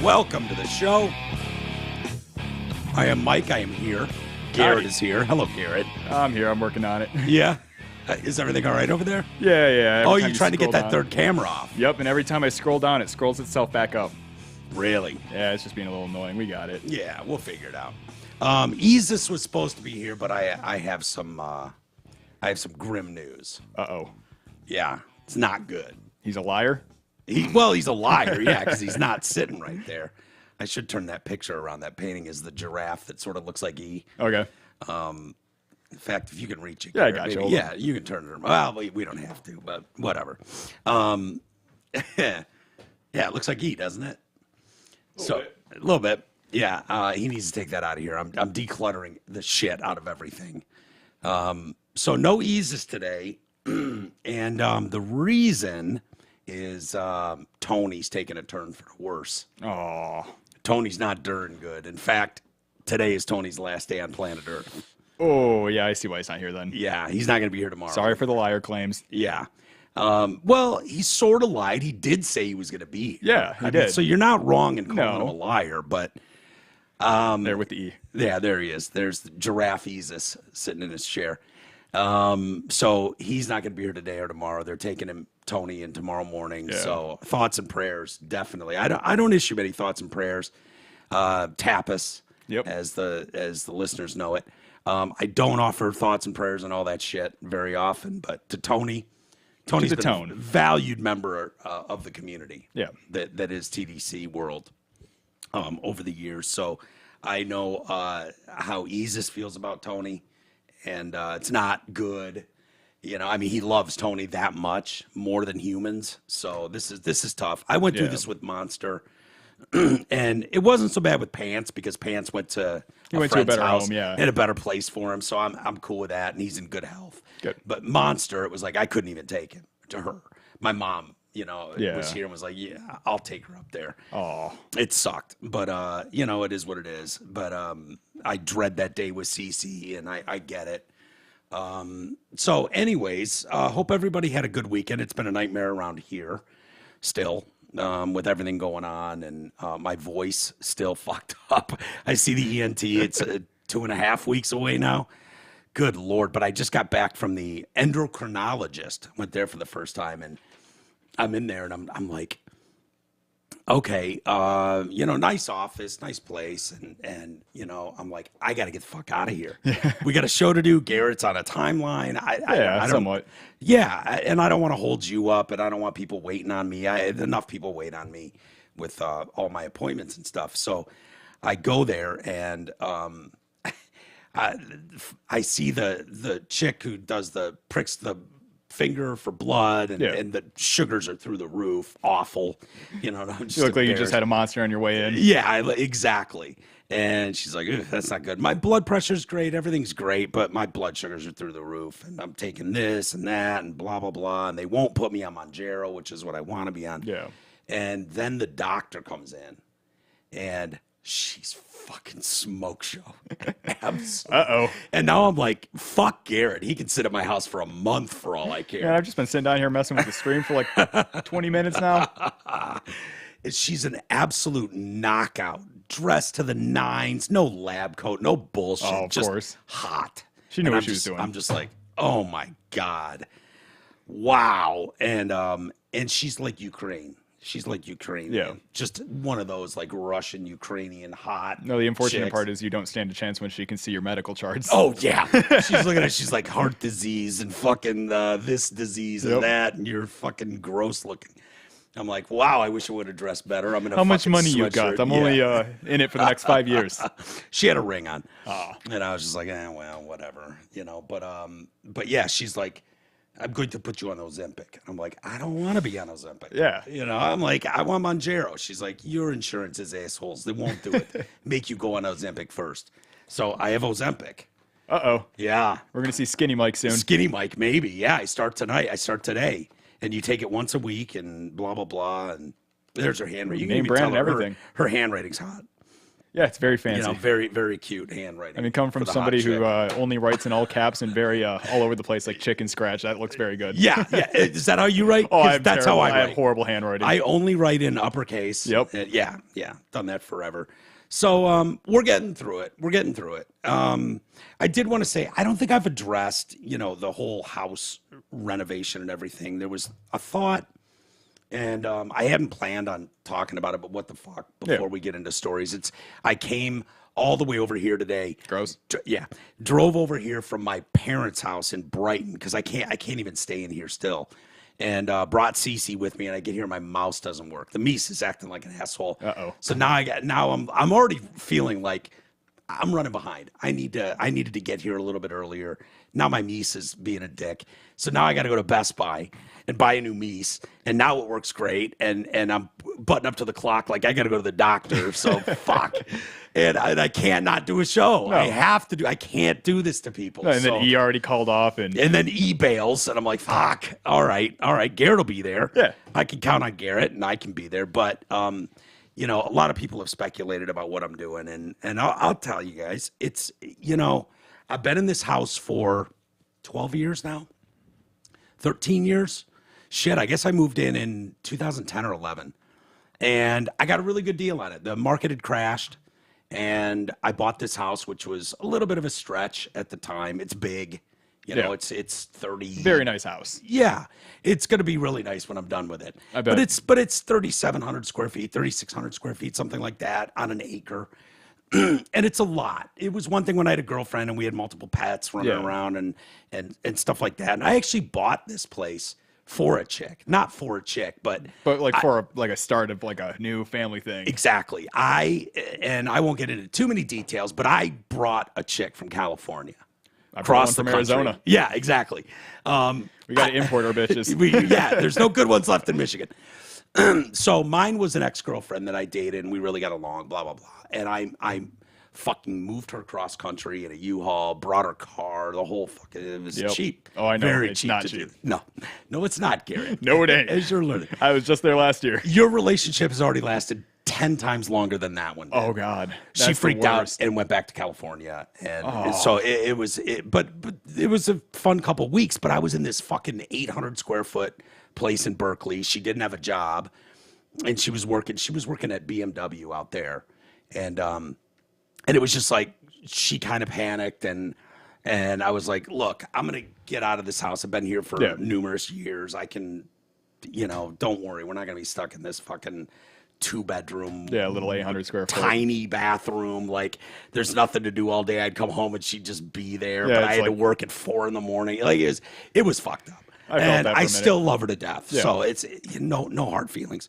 welcome to the show. I am Mike. I am here. Garrett is here. Hello, Garrett. I'm here. I'm working on it. Yeah? Is everything all right over there? Yeah. Oh, you're trying to get that third camera off. Yep, and every time I scroll down, it scrolls itself back up. Really? Yeah, it's just being a little annoying. We got it. Yeah, we'll figure it out. Isis was supposed to be here, but I have some grim news. Uh-oh. Yeah, it's not good. He's a liar? He's a liar, yeah, because he's not sitting right there. I should turn that picture around. That painting is the giraffe that sort of looks like E. Okay. In fact, if you can reach it, yeah, Garrett, I got maybe, you. yeah, you can turn it around. Well, we don't have to, but whatever. Yeah, it looks like E, doesn't it? A little bit. Yeah, he needs to take that out of here. I'm decluttering the shit out of everything. So no Isis today, and the reason is Tony's taking a turn for the worse. Oh. Tony's not doing good. In fact, today is Tony's last day on planet Earth. Oh, yeah, I see why he's not here then. Yeah, he's not going to be here tomorrow. Sorry for the liar claims. Yeah. Well, he sort of lied. He did say he was going to be here. Yeah, he did. So you're not wrong in calling him a liar, but... there with the E. Yeah, there he is. There's the giraffe Isis sitting in his chair. So he's not going to be here today or tomorrow. They're taking him, Tony, in tomorrow morning. Yeah. So thoughts and prayers, definitely. I don't issue many thoughts and prayers. Tapas, as the listeners know it. I don't offer thoughts and prayers and all that shit very often, but to Tony's been a valued member of the community. Yeah. That is TDC world over the years. So I know how Isis feels about Tony, and it's not good. You know, I mean, he loves Tony that much, more than humans. So this is tough. I went through this with Monster, and it wasn't so bad with Pants because Pants went to a better house, and a better place for him. So I'm cool with that, and he's in good health. Good. But Monster, it was like I couldn't even take him to her. My mom, was here and was like, yeah, I'll take her up there. Oh, it sucked, but it is what it is. But I dread that day with Cece, and I get it. So anyways, hope everybody had a good weekend. It's been a nightmare around here still, with everything going on, and my voice still fucked up. I see the ENT. It's 2.5 weeks away now. Good Lord. But I just got back from the endocrinologist. Went there for the first time, and I'm in there, and I'm like, okay, nice office, nice place. And I'm like, I got to get the fuck out of here. We got a show to do. Garrett's on a timeline. I somewhat. Yeah. And I don't want to hold you up, and I don't want people waiting on me. Enough people wait on me with all my appointments and stuff. So I go there, and I see the chick who does pricks the finger for blood, and the sugars are through the roof. Awful. I'm just you look like you just had a monster on your way in. Yeah, exactly. And she's like, that's not good. My blood pressure's great. Everything's great, but my blood sugars are through the roof, and I'm taking this and that and blah, blah, blah. And they won't put me on Mounjaro, which is what I want to be on. Yeah. And then the doctor comes in, and she's fucking smoke show. Uh-oh. And now I'm like, fuck Garrett. He can sit at my house for a month for all I care. Yeah, I've just been sitting down here messing with the stream for like 20 minutes now. She's an absolute knockout, dressed to the nines, no lab coat, no bullshit. Oh, of just course. hot. She knew what she was doing. I'm just like, oh my God. Wow. And she's like Ukraine. She's like Ukrainian. Yeah. Just one of those like Russian, Ukrainian hot. No, the unfortunate chicks. part is you don't stand a chance when she can see your medical charts. Oh, yeah. She's looking at she's like heart disease and fucking this disease and that, and you're fucking gross looking. I'm like, wow, I wish I would have dressed better. I'm in a How much money sweatshirt. you got? I'm only in it for the next 5 years. She had a ring on. Oh. And I was just like, well, whatever. But yeah, she's like, I'm going to put you on Ozempic. I'm like, I don't want to be on Ozempic. Yeah. I'm like, I want Mounjaro. She's like, your insurance is assholes. They won't do it. Make you go on Ozempic first. So I have Ozempic. Uh-oh. Yeah. We're going to see Skinny Mike soon. Skinny Mike, maybe. Yeah, I start tonight. I start today. And you take it once a week and blah, blah, blah. And there's her handwriting. You can Name, even brand, tell and everything. Her handwriting's hot. Yeah, it's very fancy. Very, very cute handwriting. I mean, coming from for the hot somebody who chick. only writes in all caps and very all over the place, like chicken scratch, that looks very good. Yeah. Is that how you write? Oh, 'Cause I'm that's terrible. how I I have write. horrible handwriting. I only write in uppercase. Yep. Yeah. Done that forever. So we're getting through it. I did want to say, I don't think I've addressed, the whole house renovation and everything. There was a thought, and I hadn't planned on talking about it, but what the fuck, before we get into stories. I came all the way over here today. Gross. Drove over here from my parents' house in Brighton, because I can't even stay in here still. And brought Cece with me, and I get here, my mouse doesn't work. The Mies is acting like an asshole. So now I'm already feeling like I'm running behind. I needed to get here a little bit earlier. Now my Mies is being a dick. So now I got to go to Best Buy and buy a new Mies. And now it works great. And I'm butting up to the clock like I got to go to the doctor. So fuck. And I can't not do a show. No. I have to do. I can't do this to people. And then E already called off, and then E bails, and I'm like, fuck. All right. Garrett will be there. Yeah. I can count on Garrett, and I can be there. But a lot of people have speculated about what I'm doing, and I'll tell you guys, it's I've been in this house for 12 years now, 13 years. Shit, I guess I moved in 2010 or 11, and I got a really good deal on it. The market had crashed. And I bought this house, which was a little bit of a stretch at the time. It's big, it's 30. very nice house. Yeah, it's going to be really nice when I'm done with it. I bet. But it's 3,700 square feet, 3,600 square feet, something like that, on an acre. And it's a lot. It was one thing when I had a girlfriend and we had multiple pets running around and stuff like that. And I actually bought this place for a chick, not for a chick, but like for a start of like a new family thing. Exactly. I won't get into too many details, but I brought a chick from California across the from country. Arizona. Yeah, exactly. We got to import our bitches. There's no good ones left in Michigan. So mine was an ex-girlfriend that I dated, and we really got along, blah, blah, blah. And I fucking moved her cross country in a U-Haul, brought her car, the whole fucking, it was cheap. Oh, I know. Very It's cheap not to cheap. do. No, it's not, Garrett. No, it ain't. As you're learning. I was just there last year. Your relationship has already lasted 10 times longer than that one did. Oh God. She That's freaked the out worst. and went back to California. And so it was a fun couple weeks, but I was in this fucking 800 square foot place in Berkeley. She didn't have a job, and she was working at BMW out there. And it was just like, she kind of panicked, and I was like, look, I'm going to get out of this house. I've been here for numerous years. I can, don't worry. We're not going to be stuck in this fucking 2-bedroom. Yeah, a little 800 square foot. Tiny bathroom. Like, there's nothing to do all day. I'd come home and she'd just be there. Yeah, but I had to like- work at 4 a.m. Like, it was fucked up. I felt And that for a I minute. still love her to death. Yeah. So it's no hard feelings.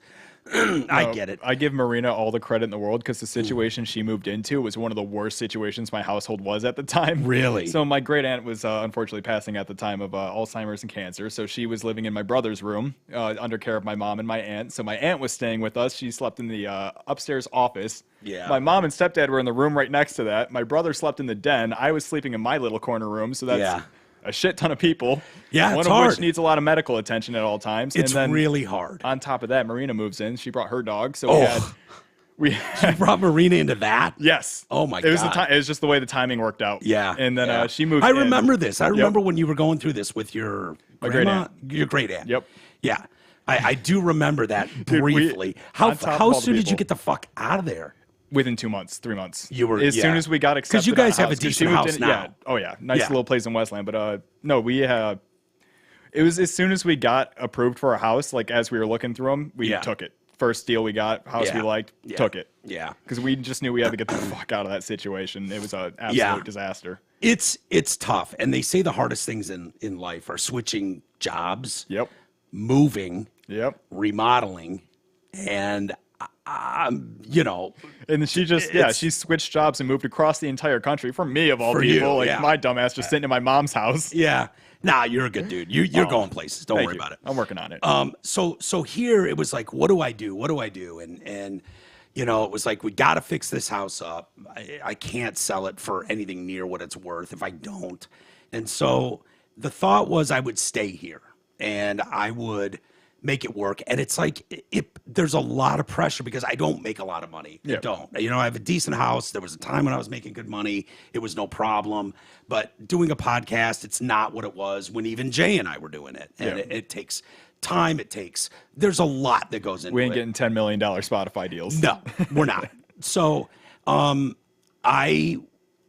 I get it. I give Marina all the credit in the world because the situation she moved into was one of the worst situations my household was at the time. Really? So my great aunt was unfortunately passing at the time of Alzheimer's and cancer. So she was living in my brother's room under care of my mom and my aunt. So my aunt was staying with us. She slept in the upstairs office. Yeah. My mom and stepdad were in the room right next to that. My brother slept in the den. I was sleeping in my little corner room. So that's a shit ton of people. Yeah, One it's of hard. which needs a lot of medical attention at all times. It's and then really hard. on top of that, Marina moves in. She brought her dog. So we You had brought Marina into that? yes. Oh, my It was God. It was just the way the timing worked out. Yeah. And then yeah. she moved. I in. remember this. I remember when you were going through this with your great grandma, aunt. your great aunt. Yep. Yeah. I do remember that Dude, we- briefly. on top of How all the soon did you people- get the fuck out of there? Within 2 months, 3 months. You were- as soon yeah. as we got accepted. 'Cause you guys on have a 'cause she decent moved house in- now. Yeah. Oh yeah, nice Yeah. little place in Westland. But no, we it was as soon as we got approved for a house. Like as we were looking through them, we took it. First deal we got, house we liked, took it. Yeah. Because we just knew we had to get the fuck out of that situation. It was an absolute disaster. It's tough. And they say the hardest things in life are switching jobs, Yep. moving, Yep. remodeling, and And she just, she switched jobs and moved across the entire country. For me, of all For people, you, like yeah. my dumbass just sitting in my mom's house. yeah. Nah, you're a good dude. You're going places. Don't Thank worry you. about it. I'm working on it. So here it was like, what do I do? What do I do? And it was like, we got to fix this house up. I can't sell it for anything near what it's worth if I don't. And so the thought was I would stay here and I would make it work. And it's like, there's a lot of pressure because I don't make a lot of money. I don't. You know, I have a decent house. There was a time when I was making good money. It was no problem. But doing a podcast, it's not what it was when even Jay and I were doing it. And it takes time. There's a lot that goes into it. We ain't getting $10 million Spotify deals. No, we're not. So I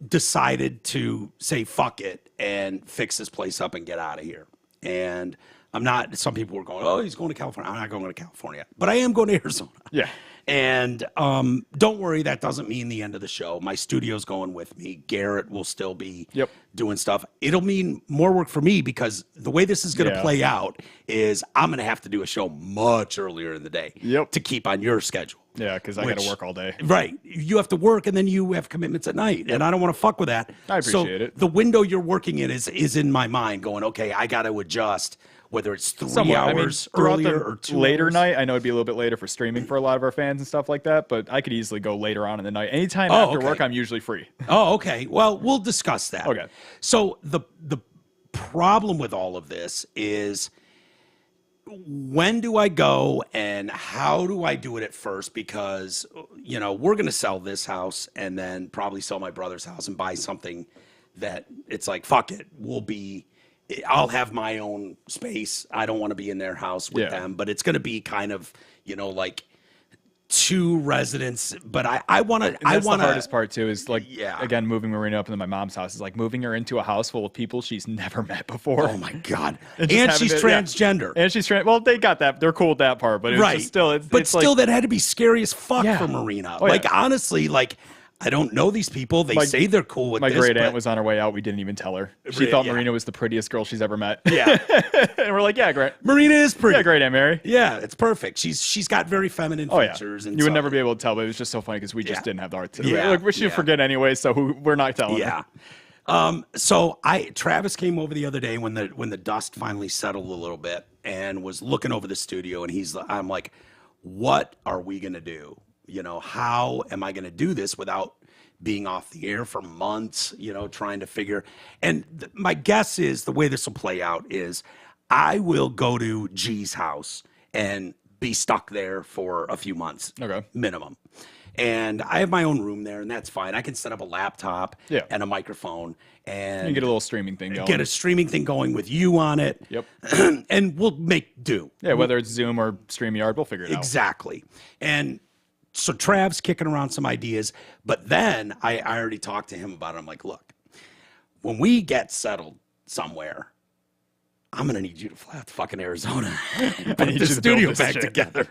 decided to say, fuck it, and fix this place up and get out of here. And I'm not, some people were going, oh, he's going to California. I'm not going to California, but I am going to Arizona. Yeah. And don't worry, that doesn't mean the end of the show. My studio's going with me. Garrett will still be doing stuff. It'll mean more work for me because the way this is going to play out is I'm going to have to do a show much earlier in the day to keep on your schedule. Yeah, because I got to work all day. Right. You have to work and then you have commitments at night. And I don't want to fuck with that. I appreciate it. The window you're working in is in my mind going, okay, I got to adjust. Whether it's 3 hours earlier or 2 later hours. night, I know it'd be a little bit later for streaming for a lot of our fans and stuff like that, but I could easily go later on in the night. Anytime after work, I'm usually free. Oh, okay. Well, we'll discuss that. Okay. So the problem with all of this is when do I go and how do I do it at first? Because, you know, we're going to sell this house and then probably sell my brother's house and buy something that it's like, fuck it, I'll have my own space. I don't want to be in their house with them, but it's going to be kind of, you know, like 2 residents. But I want to. That's the hardest part too. Is like again moving Marina up into my mom's house is like moving her into a house full of people she's never met before. Oh my god! And she's transgender. And she's trans. Well, they got that. They're cool with that part, but it's just still. But still, that had to be scary as fuck for Marina. Oh, like honestly, like. I don't know these people. They say they're cool with my this. My great aunt was on her way out. We didn't even tell her. She thought Marina was the prettiest girl she's ever met. Yeah. And we're like, yeah, great. Marina is pretty. Yeah, great Aunt Mary. Yeah, it's perfect. She's got very feminine features. And you would never be able to tell, but it was just so funny because we just didn't have the heart to. Like, we should forget anyway, so we're not telling her. So Travis came over the other day when the dust finally settled a little bit and was looking over the studio, and I'm like, what are we gonna do? You know, how am I gonna do this without being off the air for months, you know, trying to figure. And my guess is the way this will play out is I will go to G's house and be stuck there for a few months minimum. And I have my own room there, and that's fine. I can set up a laptop and a microphone and you get a little streaming thing going. Get a streaming thing going with you on it. Yep. And we'll make do. Yeah, whether it's Zoom or StreamYard, we'll figure it out. Exactly. And so Trav's kicking around some ideas, but then I already talked to him about it. I'm like, look, when we get settled somewhere, I'm going to need you to fly out to fucking Arizona and put the studio back together.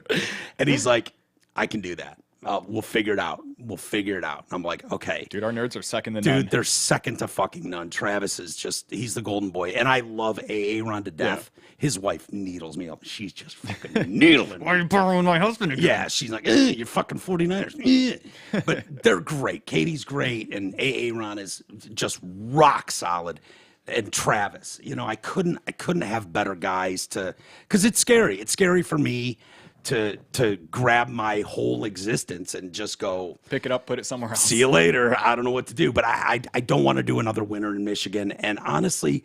And he's like, I can do that. We'll figure it out. And I'm like, okay. Dude, our nerds are second to none. Dude, they're second to fucking none. Travis is he's the golden boy. And I love Aaron to death. Yeah. His wife needles me up. She's just fucking needling me. Why are you borrowing my husband again? Yeah, she's like, you're fucking 49ers. But they're great. Katie's great. And Aaron is just rock solid. And Travis, you know, I couldn't have better guys because it's scary. It's scary for me to grab my whole existence and just go pick it up, put it somewhere else. See you later. I don't know what to do, but I don't want to do another winter in Michigan. And honestly,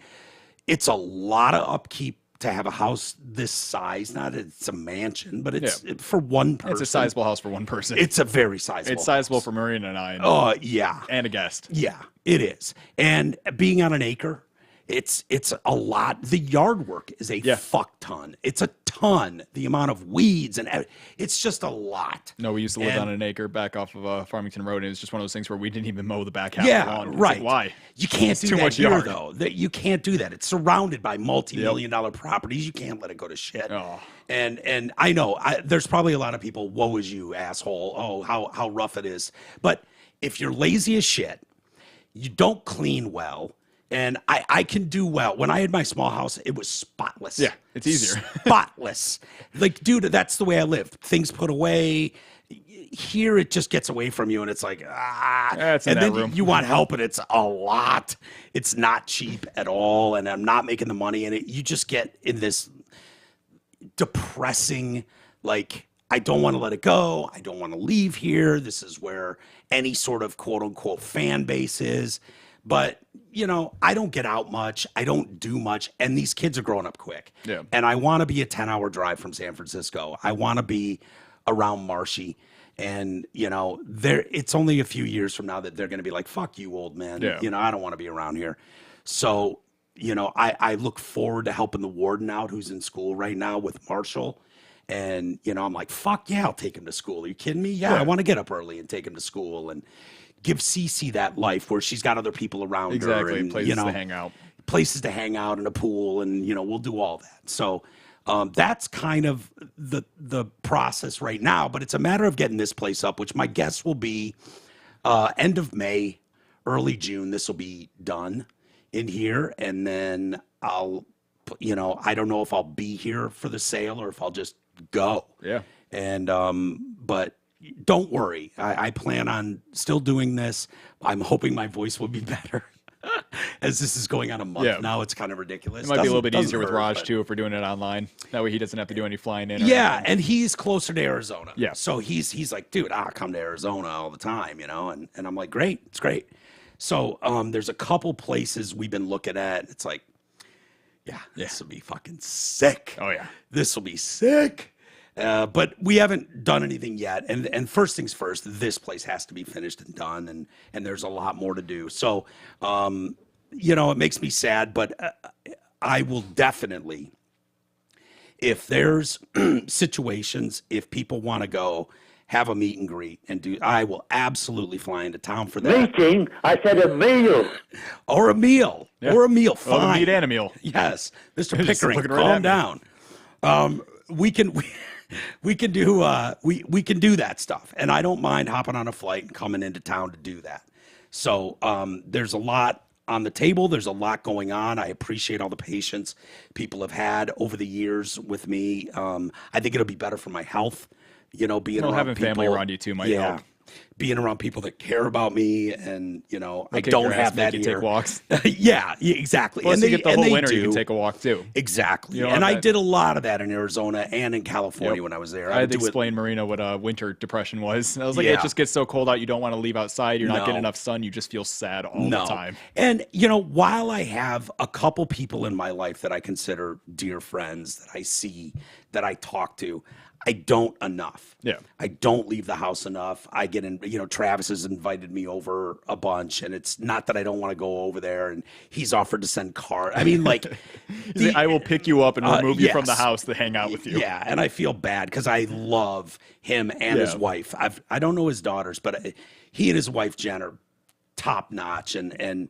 it's a lot of upkeep to have a house this size. Not that it's a mansion, but it's for one person. It's a sizable house for one person. It's a very sizable. It's sizable house. For Marina and I. Oh yeah, and a guest. Yeah, it is. And being on an acre. It's a lot. The yard work is a fuck ton. It's a ton. The amount of weeds and it's just a lot. No, we used to live on an acre back off of Farmington Road, and it was just one of those things where we didn't even mow the back half of the lawn. Right. Like, why? You can't do too that much here, yard. though. That you can't do that. It's surrounded by multi-million-dollar properties. You can't let it go to shit. Oh. And I know there's probably a lot of people. Woe is you, asshole. Oh, how rough it is. But if you're lazy as shit, you don't clean well. And I can do well. When I had my small house, it was spotless. Yeah, it's easier. Spotless. Like, dude, that's the way I lived. Things put away. Here, it just gets away from you, and it's like, it's in and then room. You want help, and it's a lot. It's not cheap at all, and I'm not making the money. And you just get in this depressing, like, I don't want to let it go. I don't want to leave here. This is where any sort of quote-unquote fan base is. But, I don't get out much. I don't do much. And these kids are growing up quick. Yeah. And I want to be a 10-hour drive from San Francisco. I want to be around Marshy. And, it's only a few years from now that they're going to be like, fuck you, old man. Yeah. I don't want to be around here. So, I look forward to helping the warden out who's in school right now with Marshall. And, I'm like, fuck yeah, I'll take him to school. Are you kidding me? Yeah. I want to get up early and take him to school and give Cece that life where she's got other people around her. Exactly. And, Places to hang out. Places to hang out in a pool. And, we'll do all that. So that's kind of the process right now. But it's a matter of getting this place up, which my guess will be end of May, early June. This will be done in here. And then I'll, I don't know if I'll be here for the sale or if I'll just go. Yeah. And, but don't worry. I plan on still doing this. I'm hoping my voice will be better as this is going on a month now. It's kind of ridiculous. It might be a little bit easier with Raj too if we're doing it online. That way he doesn't have to do any flying in. Yeah, and he's closer to Arizona. Yeah. So he's like, dude, I'll come to Arizona all the time, and I'm like, great, it's great. So there's a couple places we've been looking at. It's like, yeah, this will be fucking sick. Oh yeah, this will be sick. But we haven't done anything yet. And first things first, this place has to be finished and done. And there's a lot more to do. So, it makes me sad, but I will definitely, if there's situations, if people want to go have a meet and greet and do, I will absolutely fly into town for that. Meeting? I said a meal. Or a meal. Yeah. Or a meal. Fine. Well, a meat and a meal. Yes. Mr. Just Pickering, looking right calm at me. down. We can do that stuff, and I don't mind hopping on a flight and coming into town to do that. So there's a lot on the table. There's a lot going on. I appreciate all the patience people have had over the years with me. I think it'll be better for my health, being around having people. family around you too might help. Being around people that care about me, and I Kick don't your ass, have that make you here. take walks. Yeah, exactly. Plus, and you get the whole winter. do. You can take a walk too. Exactly. You don't And have I that- did a lot of that in Arizona and in California when I was there. I had to would do it- explain Marina what winter depression was. I was like, Yeah. it just gets so cold out, you don't want to leave outside. You're not No. getting enough sun. You just feel sad all the time. And, while I have a couple people in my life that I consider dear friends that I see, that I talk to, I don't enough. Yeah. I don't leave the house enough. I get in, Travis has invited me over a bunch, and it's not that I don't want to go over there, and he's offered to send cars. I mean, like, He's like, I will pick you up and remove you from the yes. house to hang out with you. Yeah, and I feel bad because I love him and his wife. I don't know his daughters, but he and his wife Jen are top notch, and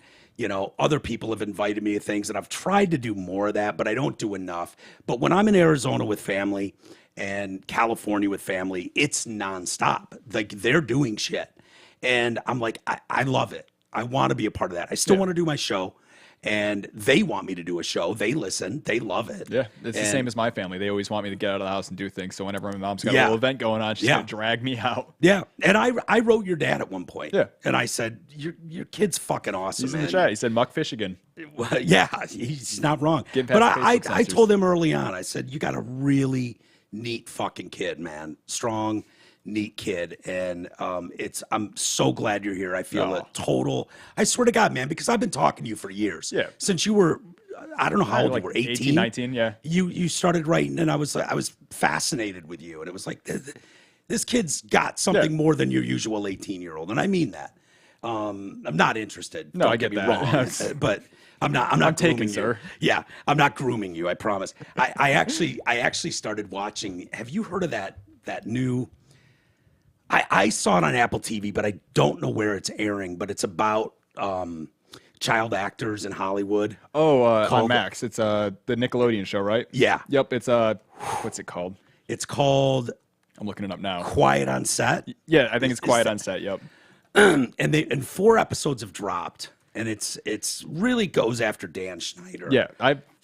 other people have invited me to things, and I've tried to do more of that, but I don't do enough. But when I'm in Arizona with family and California with family, it's nonstop. Like, they're doing shit, and I'm like, I love it. I want to be a part of that. I still want to do my show. And they want me to do a show. They listen. They love it. Yeah, it's the same as my family. They always want me to get out of the house and do things. So whenever my mom's got a little event going on, she's going to drag me out. Yeah, and I wrote your dad at one point. Yeah. And I said, your kid's fucking awesome, He's in man. the chat. He said, Muck Fishigan. Well, yeah, he's not wrong. Getting past But the I Facebook told him early on, I said, you got a really neat fucking kid, man. Strong, neat kid. And I'm so glad you're here. I feel a total, I swear to God, man, because I've been talking to you for years. Yeah. Since you were, I don't know how old like you were, 18, 19, yeah. You started writing, and I was fascinated with you. And it was like, this kid's got something more than your usual 18-year-old. And I mean that. I'm not interested. No, Don't I get me that. wrong, but I'm not taken, grooming you. sir. Yeah, I'm not grooming you. I promise. I actually started watching. Have you heard of that new? I saw it on Apple TV, but I don't know where it's airing. But it's about child actors in Hollywood. Oh, on Called- Max. It's the Nickelodeon show, right? Yeah. Yep. It's what's it called? It's called I'm looking it up now. Quiet on Set. Yeah, I think it's Quiet on Set. Yep. And 4 episodes have dropped, and it's really goes after Dan Schneider. Yeah,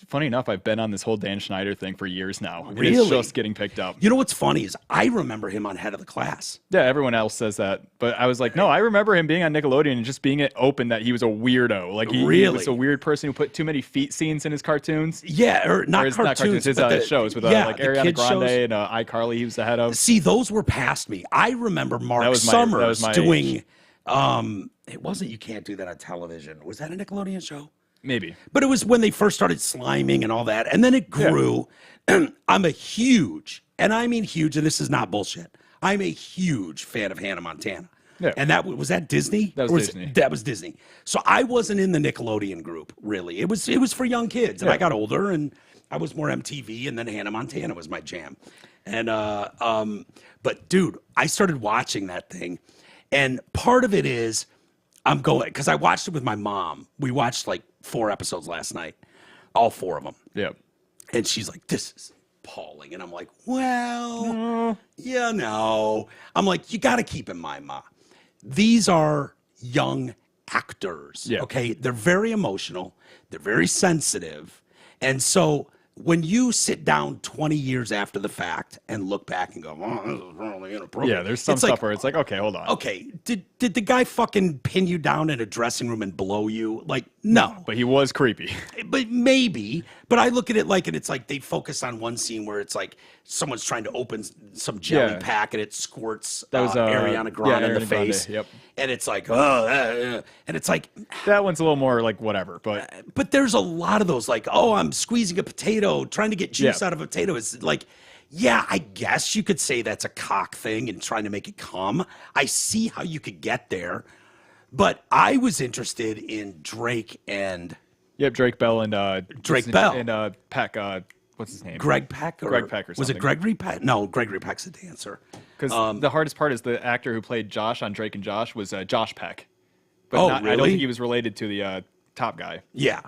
funny enough, I've been on this whole Dan Schneider thing for years now. And Really? It's just getting picked up. You know what's funny is I remember him on Head of the Class. Yeah, everyone else says that, but I was like, no, I remember him being on Nickelodeon and just being open that he was a weirdo. Like he Really? was a weird person who put too many feet scenes in his cartoons. Yeah, or not His cartoons, his but the shows with yeah, like the Ariana kid Grande shows. and iCarly. He was the head of. See, those were past me. I remember Mark was my Summers age. doing It wasn't You Can't Do That on Television. Was that a Nickelodeon show? Maybe. But it was when they first started sliming and all that. And then it grew. I'm a huge, and I mean huge, and this is not bullshit. I'm a huge fan of Hannah Montana. Yeah. And was that Disney? That was Disney. That was Disney. So I wasn't in the Nickelodeon group, really. It was for young kids. And I got older and I was more MTV, and then Hannah Montana was my jam. And but dude, I started watching that thing. And part of it is I'm going, because I watched it with my mom. We watched like 4 episodes last night, all 4 of them. Yeah. And she's like, this is appalling. And I'm like, well, yeah, no. I'm like, you got to keep in mind, Ma, these are young actors. Yeah. Okay. They're very emotional. They're very sensitive. And so when you sit down 20 years after the fact and look back and go, oh, this is really inappropriate. Yeah, there's some It's stuff like, where it's like, okay, hold on. okay, did the guy fucking pin you down in a dressing room and blow you? Like, no. But he was creepy. But maybe. But I look at it like, and it's like they focus on one scene where it's like someone's trying to open some jelly Yeah. pack and it squirts That was Ariana Grande in the Ariana Grande, face. yep. And it's like, oh, and it's like, That one's a little more like whatever, but there's a lot of those, like, oh, I'm squeezing a potato, trying to get juice Yeah. out of a potato. It's like, yeah, I guess you could say that's a cock thing and trying to make it come. I see how you could get there. But I was interested in Drake and yep, Drake Bell and Drake Bell. and Peck. What's his name? Greg Peck. Or, Greg Peck or Was it something. Gregory Peck? No, Gregory Peck's a dancer. Because the hardest part is the actor who played Josh on Drake and Josh was Josh Peck. But Oh, I don't really? think he was related to the top guy. Yeah.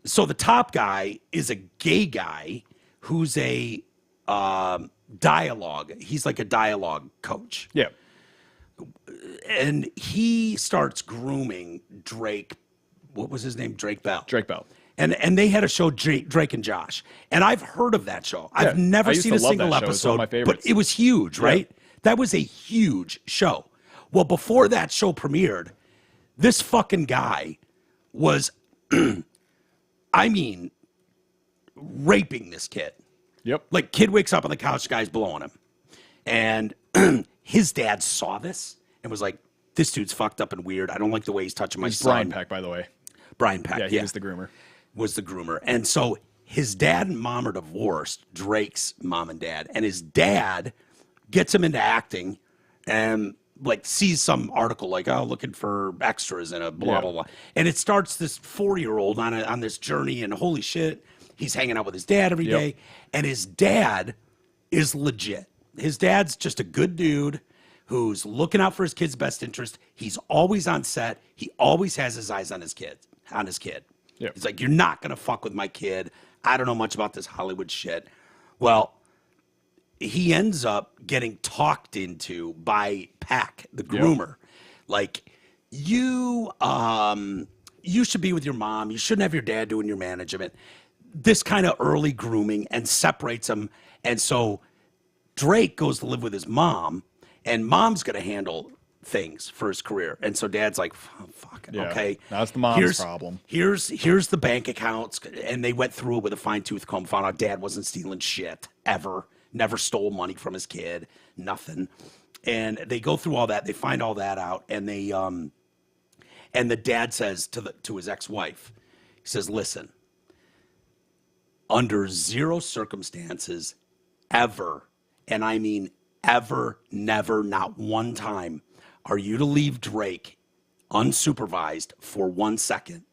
So the top guy is a gay guy who's a dialogue. He's like a dialogue coach. Yeah. And he starts grooming Drake. What was his name? Drake Bell. Drake Bell. And they had a show, Drake and Josh. And I've heard of that show. I've Yeah, never I used seen to a love single that show. It's one of episode, my but favorites. it was huge, right? That was a huge show. Well, before that show premiered, this fucking guy was, I mean, raping this kid. Yep. Like, kid wakes up on the couch, guy's blowing him. And his dad saw this and was like, this dude's fucked up and weird. I don't like the way he's touching my It's son. Brian Peck, by the way. Brian Peck, Yeah, he was the groomer. was the groomer. And so his dad and mom are divorced, Drake's mom and dad. And his dad gets him into acting and like sees some article like, oh, looking for extras in a blah, Yeah. blah, blah. And it starts this 4-year-old on this journey, and holy shit, he's hanging out with his dad every Yep. day. And his dad is legit. His dad's just a good dude who's looking out for his kid's best interest. He's always on set. He always has his eyes on his kid. Yep. He's like, you're not going to fuck with my kid. I don't know much about this Hollywood shit. Well, he ends up getting talked into by Pac, the groomer. Like, you should be with your mom. You shouldn't have your dad doing your management. This kind of early grooming and separates them. And so Drake goes to live with his mom, and mom's going to handle things for his career. And so dad's like, fuck it, Yeah, okay. that's the mom's problem. Here's the bank accounts. And they went through it with a fine-tooth comb, found out dad wasn't stealing shit, ever. Never stole money from his kid, nothing. And they go through all that. They find all that out. And they and the dad says to his ex-wife, he says, listen, under zero circumstances ever, and I mean ever, never, not one time, are you to leave Drake unsupervised for 1 second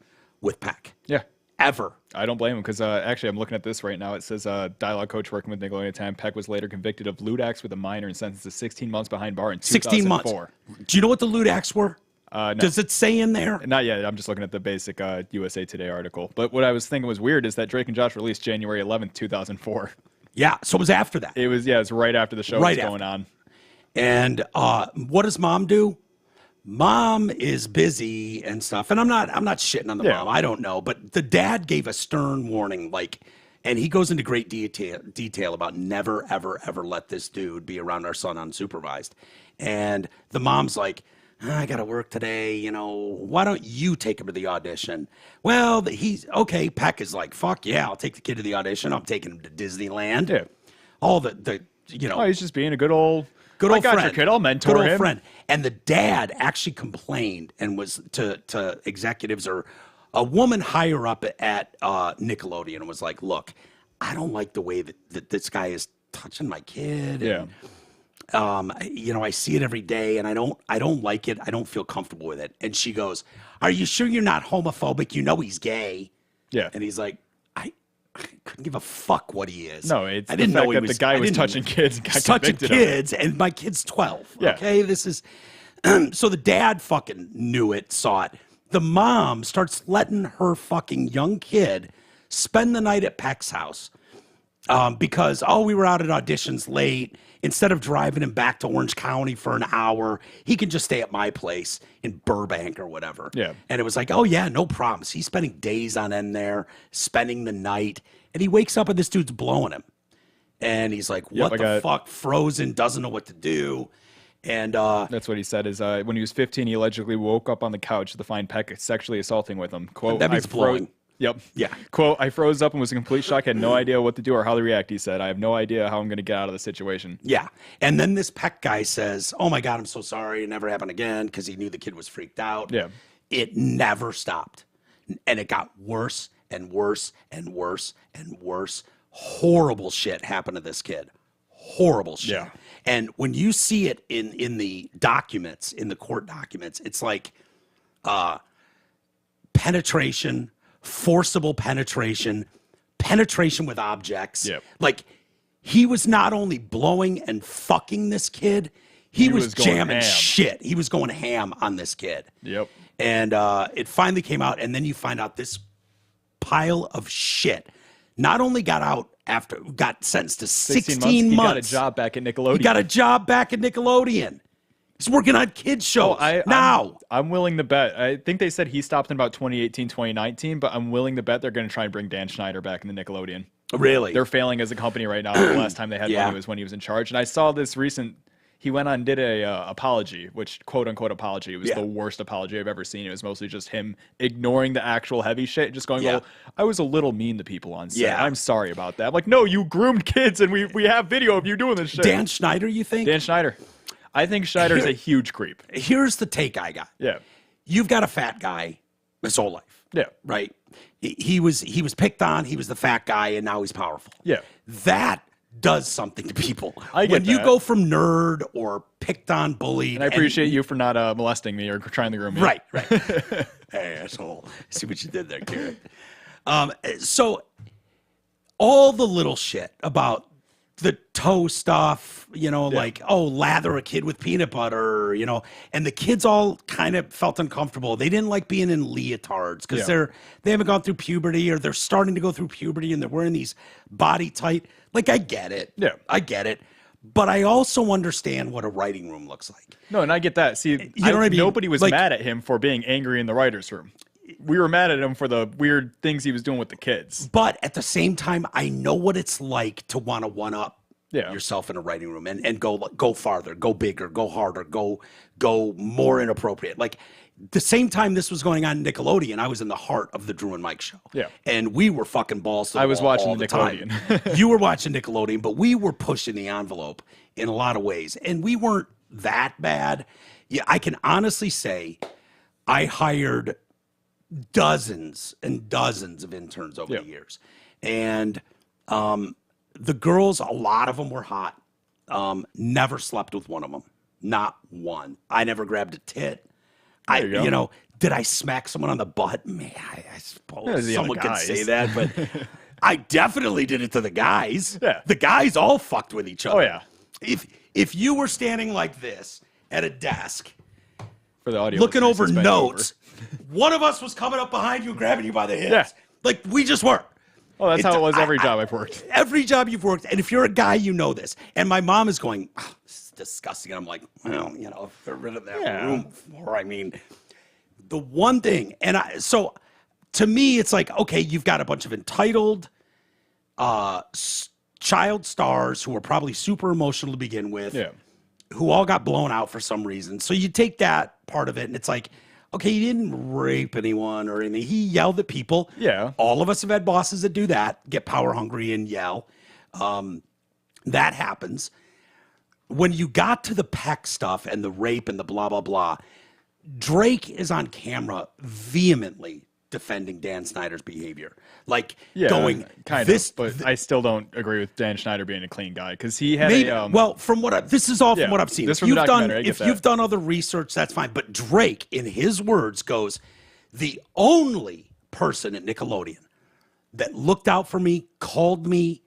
with Peck. Yeah. Ever. I don't blame him because actually I'm looking at this right now. It says dialogue coach working with Nickelodeon at the time. Peck was later convicted of lewd acts with a minor and sentenced to 16 months behind bar in 16 months. 2004. Do you know what the lewd acts were? No. Does it say in there? Not yet. I'm just looking at the basic USA Today article. But what I was thinking was weird is that Drake and Josh released January 11th, 2004. Yeah, so it was after that. It was right after the show was going on. And what does mom do? Mom is busy and stuff. And I'm not shitting on the mom. I don't know. But the dad gave a stern warning, and he goes into great detail about never, ever, ever let this dude be around our son unsupervised. And the mom's like, I got to work today. Why don't you take him to the audition? Well, he's okay. Peck is like, fuck yeah, I'll take the kid to the audition. I'm taking him to Disneyland. Yeah. All the Oh, he's just being a good old Good I old got friend. your kid. I'll mentor Good old him. friend. And the dad actually complained and was to executives or a woman higher up at Nickelodeon and was like, look, I don't like the way that this guy is touching my kid. Yeah. And, I see it every day and I don't like it. I don't feel comfortable with it. And she goes, are you sure you're not homophobic? You know he's gay. Yeah. And he's like, I couldn't give a fuck what he is. No, it's I the didn't fact know he that was, the guy I was didn't- touching kids and got He's touching convicted of it. kids, and my kid's 12. Yeah. Okay, this is so the dad fucking knew it, saw it. The mom starts letting her fucking young kid spend the night at Peck's house because we were out at auditions late. Instead of driving him back to Orange County for an hour, he can just stay at my place in Burbank or whatever. Yeah. And it was like, oh yeah, no problems. He's spending days on end there, spending the night, and he wakes up and this dude's blowing him. And he's like, what the fuck? Frozen, doesn't know what to do. And that's what he said is when he was 15, he allegedly woke up on the couch to find Peck sexually assaulting with him. Quote, that means blowing. Yep. Yeah. Quote, I froze up and was in complete shock. Had no idea what to do or how to react. He said, I have no idea how I'm going to get out of the situation. Yeah. And then this Peck guy says, oh my God, I'm so sorry. It never happened again because he knew the kid was freaked out. Yeah. It never stopped. And it got worse and worse and worse and worse. Horrible shit happened to this kid. Horrible shit. Yeah. And when you see it in the documents, in the court documents, it's like penetration, forcible penetration, penetration with objects. Yep. Like he was not only blowing and fucking this kid, he was going jamming ham. shit. He was going ham on this kid. Yep. And it finally came out, and then you find out this pile of shit not only got sentenced to 16 months. He got a job back at Nickelodeon. He got a job back at Nickelodeon. He's working on kids shows now. I'm willing to bet. I think they said he stopped in about 2018, 2019, but I'm willing to bet they're going to try and bring Dan Schneider back in the Nickelodeon. Really? They're failing as a company right now. The last time they had Yeah. money was when he was in charge. And I saw this recent. He went on and did a apology, which quote unquote apology. It was the worst apology I've ever seen. It was mostly just him ignoring the actual heavy shit, just going, "Well, I was a little mean to people on set. Yeah. I'm sorry about that." I'm like, no, you groomed kids, and we have video of you doing this shit. Dan Schneider, you think? Dan Schneider. I think Schneider's a huge creep. Here's the take I got. Yeah. You've got a fat guy his whole life. Yeah. Right? He was picked on. He was the fat guy, and now he's powerful. Yeah. That does something to people. I get when you that. go from nerd or picked on, bullied. And I appreciate you for not molesting me or trying to groom me. Right. Hey, asshole. See what you did there, Karen. So all the little shit about the toe stuff, like, lather a kid with peanut butter, and the kids all kind of felt uncomfortable. They didn't like being in leotards because they haven't gone through puberty or they're starting to go through puberty and they're wearing these body tight. Like, I get it. Yeah. I get it. But I also understand what a writing room looks like. No, and I get that. See, You know what I mean? Nobody was Like- mad at him for being angry in the writer's room. We were mad at him for the weird things he was doing with the kids. But at the same time, I know what it's like to want to one-up yourself in a writing room and go farther, go bigger, go harder, go more inappropriate. Like the same time this was going on in Nickelodeon, I was in the heart of the Drew and Mike show. Yeah. And we were fucking balls to the I was wall watching all the time. Nickelodeon. You were watching Nickelodeon, but we were pushing the envelope in a lot of ways. And we weren't that bad. Yeah, I can honestly say I hired dozens and dozens of interns over the years. And the girls, a lot of them were hot. Never slept with one of them. Not one. I never grabbed a tit. There you go. Did I smack someone on the butt? Man, I suppose the someone other could guys. say that, but I definitely did it to the guys. Yeah. The guys all fucked with each other. Oh, yeah. If you were standing like this at a desk, For the audio looking listeners, over it's bent notes, one of us was coming up behind you, grabbing you by the hips. Yeah. Like we just weren't. Oh, that's how it was every I- job I've worked. Every job you've worked, and if you're a guy, you know this. And my mom is going, oh, this is disgusting. And I'm like, well, if they're rid of that room before, I mean, the one thing, so to me, it's like, okay, you've got a bunch of entitled child stars who are probably super emotional to begin with, who all got blown out for some reason. So you take that part of it, and it's like, okay, he didn't rape anyone or anything. He yelled at people. Yeah. All of us have had bosses that do that, get power hungry and yell. That happens. when you got to the Peck stuff and the rape and the blah, blah, blah, Drake is on camera vehemently defending Dan Snyder's behavior. Like going, kind of, but I still don't agree with Dan Schneider being a clean guy because he had well, from what this is all from what I've seen. This from the documentary, if you've done other research, that's fine. But Drake, in his words, goes, the only person at Nickelodeon that looked out for me, called me,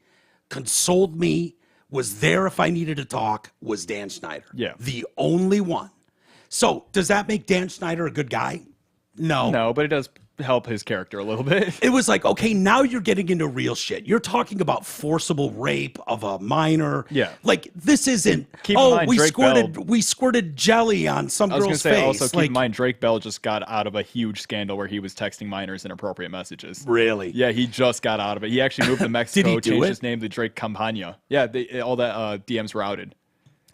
consoled me, was there if I needed to talk, was Dan Schneider. Yeah. The only one. So does that make Dan Schneider a good guy? No. No, but it does help his character a little bit. It was like, okay, now you're getting into real shit. You're talking about forcible rape of a minor. Yeah. Like, this isn't, keep in mind, we squirted jelly on some girl's face. I was going to say, also keep in mind, Drake Bell just got out of a huge scandal where he was texting minors inappropriate messages. Really? Yeah, he just got out of it. He actually moved to Mexico, changed his name to Drake Campagna. Yeah, all that DMs were outed.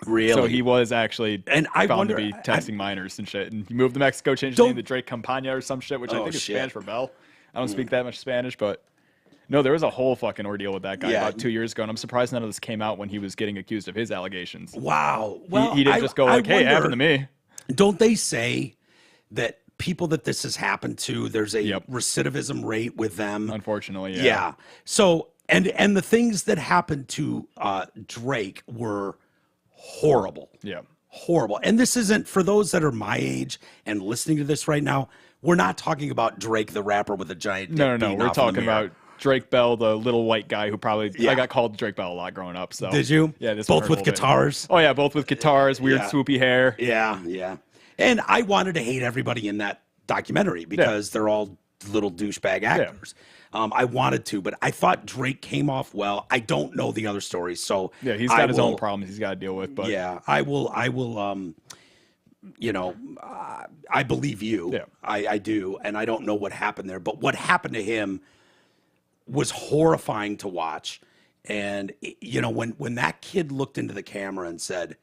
Really? So he was actually found to be texting minors and shit. And he moved to Mexico, changed his name to Drake Campagna or some shit, which I think is Spanish for Bell. I don't speak that much Spanish, but no, there was a whole fucking ordeal with that guy about 2 years ago. And I'm surprised none of this came out when he was getting accused of his allegations. Wow. Well, he didn't just go like, hey, it happened to me. Don't they say that people that this has happened to, there's a recidivism rate with them? Unfortunately, yeah. Yeah. So, and the things that happened to Drake were horrible. Yeah. Horrible. And this isn't, for those that are my age and listening to this right now, we're not talking about Drake the rapper with a giant dick. No. We're talking about Drake Bell, the little white guy who probably I got called Drake Bell a lot growing up. So did you? Yeah, this both with guitars. Oh yeah, both with guitars, weird swoopy hair. Yeah. And I wanted to hate everybody in that documentary because they're all little douchebag actors. I wanted to, but I thought Drake came off well. I don't know the other stories, so yeah, he's got his own problems he's got to deal with. But yeah, I will. I believe you. Yeah. I do, and I don't know what happened there, but what happened to him was horrifying to watch. And when that kid looked into the camera and said,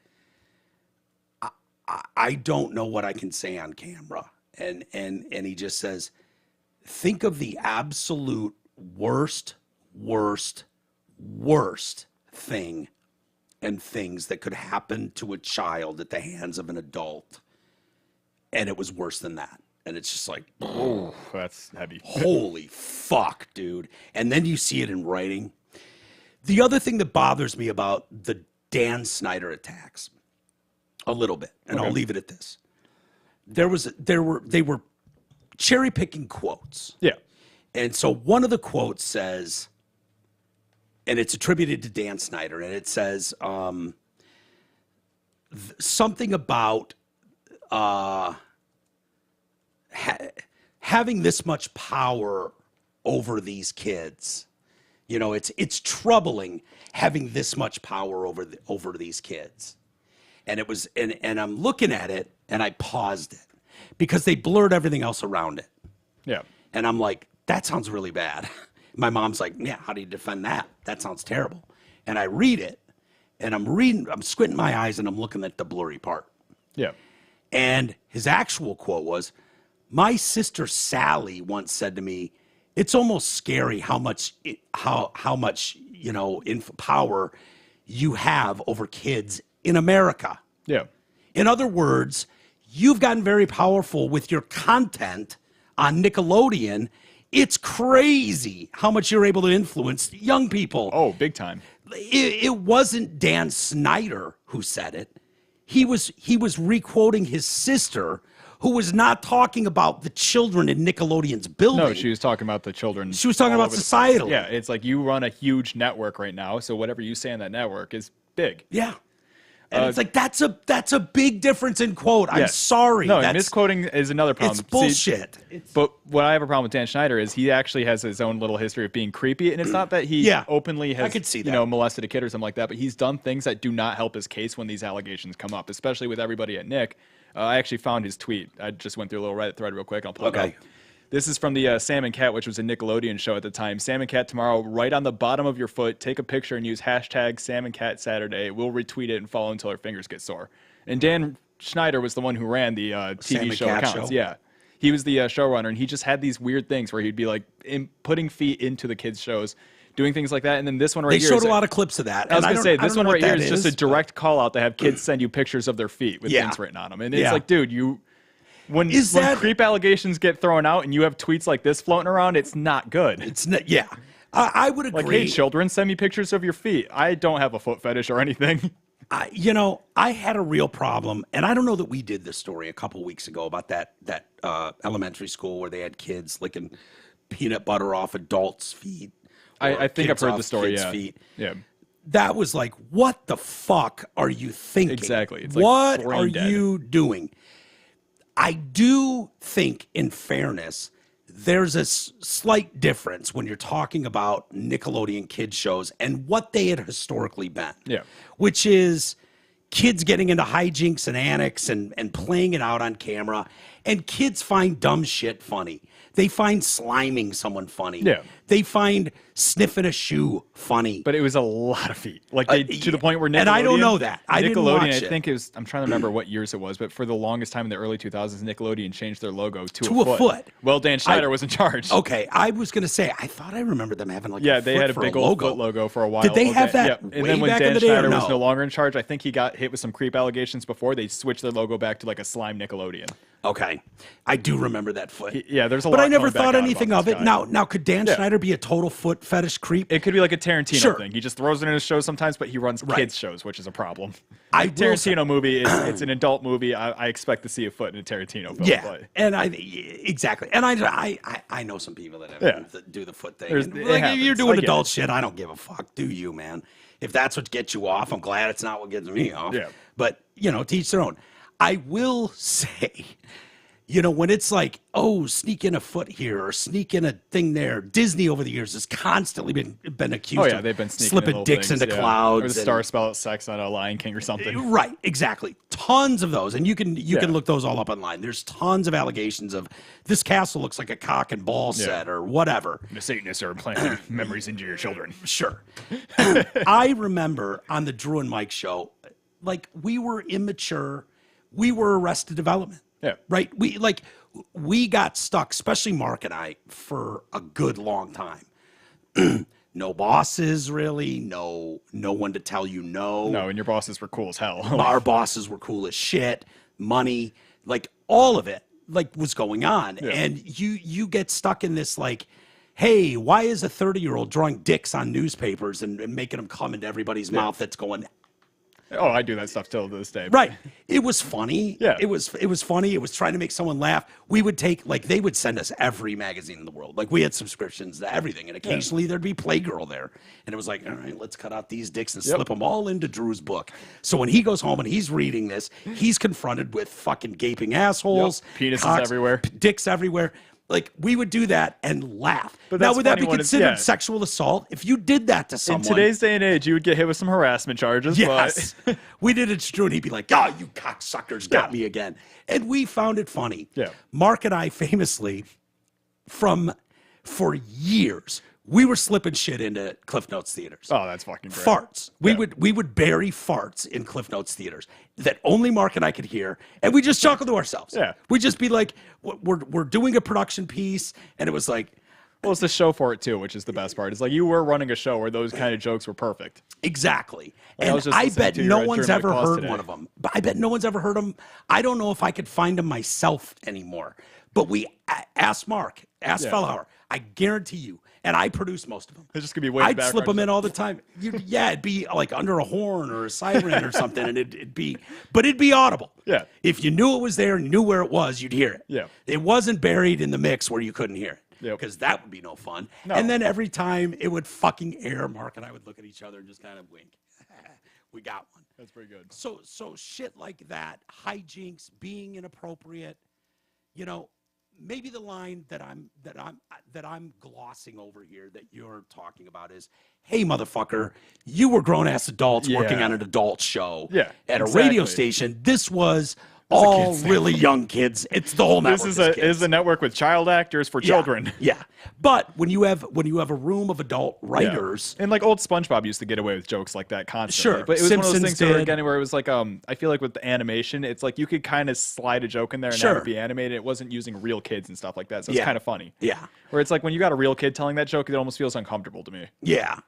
I don't know what I can say on camera, and he just says, think of the absolute worst thing and things that could happen to a child at the hands of an adult. And it was worse than that. And it's just like, oh, that's heavy. Holy fuck, dude. And then you see it in writing. The other thing that bothers me about the Dan Snyder attacks a little bit, and I'll leave it at this. They were cherry picking quotes. Yeah. And so one of the quotes says, and it's attributed to Dan Snyder, and it says something about having this much power over these kids. It's troubling having this much power over these kids. And it was, and I'm looking at it, and I paused it because they blurred everything else around it. Yeah. And I'm like, that sounds really bad. My mom's like, yeah, how do you defend that? That sounds terrible. And I read it, and I'm squinting my eyes, and I'm looking at the blurry part. Yeah. And his actual quote was, my sister Sally once said to me, it's almost scary how much power you have over kids in America. Yeah. In other words, you've gotten very powerful with your content on Nickelodeon. It's crazy how much you're able to influence young people. Oh, big time. It wasn't Dan Snyder who said it. He was requoting his sister, who was not talking about the children in Nickelodeon's building. No, she was talking about the children. She was talking about societally. Yeah, it's like you run a huge network right now, so whatever you say on that network is big. Yeah. And it's like, that's a big difference in quote. I'm sorry. No, misquoting is another problem. It's bullshit. But what I have a problem with Dan Schneider is he actually has his own little history of being creepy. And it's not that he openly has I could see that. Molested a kid or something like that, but he's done things that do not help his case when these allegations come up, especially with everybody at Nick. I actually found his tweet. I just went through a little Reddit thread real quick. I'll pull it up. This is from the Sam and Cat, which was a Nickelodeon show at the time. Sam and Cat tomorrow, right on the bottom of your foot, take a picture and use hashtag Sam and Cat Saturday. We'll retweet it and follow until our fingers get sore. And Dan Schneider was the one who ran the TV show accounts. Yeah. He was the showrunner, and he just had these weird things where he'd be like putting feet into the kids' shows, doing things like that. And then this one right They here. showed a lot of clips of that. I was going to say, this one right here is just a direct call out to have kids send you pictures of their feet with things written on them. And it's like, dude, when creep allegations get thrown out and you have tweets like this floating around, it's not good. It's not, I would agree. Like, hey, children, send me pictures of your feet. I don't have a foot fetish or anything. I had a real problem, and I don't know that we did this story a couple weeks ago about that elementary school where they had kids licking peanut butter off adults' feet. I think I've heard the story, feet. Yeah. That was like, what the fuck are you thinking? Exactly. It's what like are dead. you doing? I do think, in fairness, there's a slight difference when you're talking about Nickelodeon kids shows and what they had historically been. Yeah. Which is kids getting into hijinks and antics and playing it out on camera. And kids find dumb shit funny. They find sliming someone funny. Yeah. They find sniffing a shoe funny. But it was a lot of feet. Like, to the point where Nickelodeon... And I don't know that. I didn't watch Nickelodeon, it. I think it was... I'm trying to remember what years it was, but for the longest time in the early 2000s, Nickelodeon changed their logo to a foot. Well, Dan Schneider was in charge. Okay, I was going to say, I thought I remembered them having like a they foot had a for big logo. old foot logo for a while. Did they have that Yeah. And way then when back in Dan the day, or Schneider was no? no longer in charge, I think he got hit with some creep allegations before. They switched their logo back to like a slime Nickelodeon. Okay, I do remember that foot. There's a lot. But I never coming back thought out anything about of this it. guy. Now, could Dan Schneider be a total foot fetish creep? It could be like a Tarantino Sure. thing. He just throws it in his shows sometimes, but he runs kids shows, which is a problem. I will Tarantino movie, it's an adult movie. I expect to see a foot in a Tarantino film. Yeah, But and exactly, and I know some people that do the foot thing. And, like, if you're doing adult shit, I don't give a fuck. Do you, man? If that's what gets you off, I'm glad it's not what gets me off. Yeah. But to each their own. I will say, when it's like, oh, sneak in a foot here or sneak in a thing there, Disney over the years has constantly been accused of they've been sneaking slipping dicks into clouds. Or the star spell sex on a Lion King or something. Right, exactly. Tons of those. And you can look those all up online. There's tons of allegations of this castle looks like a cock and ball set or whatever. The Satanists are implanting memories into your children. Sure. I remember on the Drew and Mike show, like, we were immature. We were Arrested Development. Yeah. Right? We got stuck, especially Mark and I, for a good long time. No bosses, really. No one to tell you no. No, and your bosses were cool as hell. Our bosses were cool as shit. Money, like, all of it, like, was going on. Yeah. And you get stuck in this, like, hey, why is a 30-year-old drawing dicks on newspapers and making them come into everybody's mouth that's going... Oh, I do that stuff till this day. Right. It was funny. Yeah. It was funny. It was trying to make someone laugh. We would take, like, they would send us every magazine in the world. Like, we had subscriptions to everything. And occasionally there'd be Playgirl there. And it was like, all right, let's cut out these dicks and slip them all into Drew's book. So when he goes home and he's reading this, he's confronted with fucking gaping assholes. Penises cocks, everywhere. Dicks everywhere. Like, we would do that and laugh. But now, that's would that funny be when it's- considered sexual assault? If you did that to someone... In today's day and age, you would get hit with some harassment charges. Yes. But... We did it to Drew, and he'd be like, oh, you cocksuckers got me again. And we found it funny. Yeah. Mark and I famously, for years, we were slipping shit into Cliff Notes theaters. Oh, that's fucking great. Farts. We would bury farts in Cliff Notes theaters that only Mark and I could hear, and we just chuckle to ourselves. Yeah. We'd just be like, we're doing a production piece, and it was like, Well, it's the show for it too, which is the best part. It's like you were running a show where those kind of jokes were perfect. exactly. Like, I was And just I listening bet to no your one's German ever class heard today. one of them. But I bet no one's ever heard them. I don't know if I could find them myself anymore. But we asked Mark, asked Fellhauer. I guarantee you. And I produce most of them. It's just gonna be way in the I'd slip background. them in all the time. It'd be like under a horn or a siren or something, and it'd be audible. Yeah. If you knew it was there and knew where it was, you'd hear it. Yeah. It wasn't buried in the mix where you couldn't hear it. Yep. Because that would be no fun. No. And then every time it would fucking air, Mark and I would look at each other and just kind of wink. We got one. That's pretty good. So shit like that, hijinks, being inappropriate, maybe the line that I'm glossing over here that you're talking about is, hey, motherfucker, you were grown-ass adults working on an adult show at a radio station. This was all really young kids. It's the whole network. This is a network with child actors for children. Yeah. But when you have a room of adult writers, and like old SpongeBob used to get away with jokes like that constantly. Sure. But it was one of Simpsons those things that were did. again where it was like I feel like with the animation, it's like you could kind of slide a joke in there and Sure. have it be animated. It wasn't using real kids and stuff like that. So it's kind of funny. Yeah. Where it's like when you got a real kid telling that joke, it almost feels uncomfortable to me. Yeah,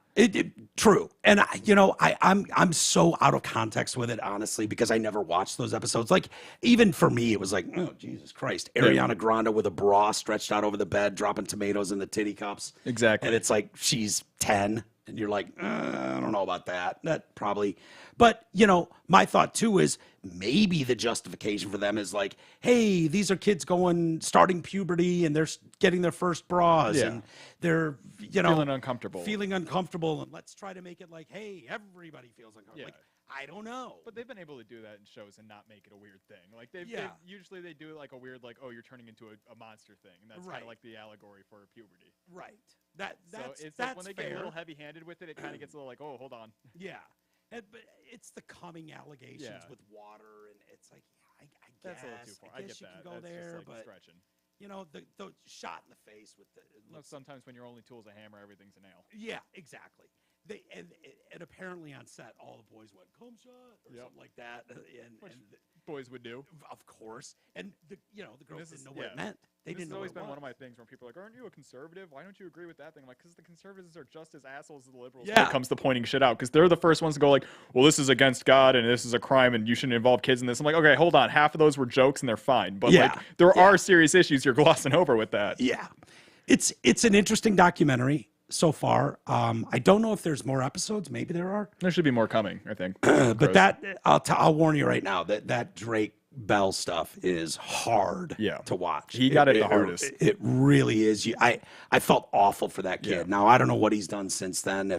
true. And I'm so out of context with it, honestly, because I never watched those episodes. Like, even for me, it was like, oh, Jesus Christ. Ariana Grande with a bra stretched out over the bed, dropping tomatoes in the titty cups. Exactly. And it's like, she's 10. And you're like, I don't know about that. That probably. But, my thought too is maybe the justification for them is like, hey, these are kids starting puberty and they're getting their first bras and they're, feeling uncomfortable. And let's try to make it like, hey, everybody feels uncomfortable. Yeah. Like, I don't know. But they've been able to do that in shows and not make it a weird thing. Like usually they do it like a weird, like, oh, you're turning into a monster thing, and that's kind of like the allegory for puberty. Right. That's like when they fair. get a little heavy-handed with it, it kind of gets a little like, oh, hold on. Yeah. But it's the coming allegations with water, and it's like, I guess That's a little too far. I get you that. can go That's there, just like but stretching. the shot in the face with the. Sometimes when your only tool is a hammer, everything's a nail. Yeah, exactly. And apparently on set, all the boys went "come shot" or something like that, and boys would do, of course. And the girls didn't know what it meant. They didn't know. This has always been one one of my things when people are like, "Aren't you a conservative? Why don't you agree with that thing?" I'm like, because the conservatives are just as assholes as the liberals when it comes to pointing shit out. Because they're the first ones to go like, "Well, this is against God and this is a crime and you shouldn't involve kids in this." I'm like, okay, hold on. Half of those were jokes and they're fine, but there are serious issues you're glossing over with that. Yeah, it's an interesting documentary so far. I don't know if there's more episodes. Maybe there are. There should be more coming, I think. But that I'll warn you right now that Drake Bell stuff is hard to watch. He got it the hardest. It really is. I felt awful for that kid. Yeah. Now I don't know what he's done since then.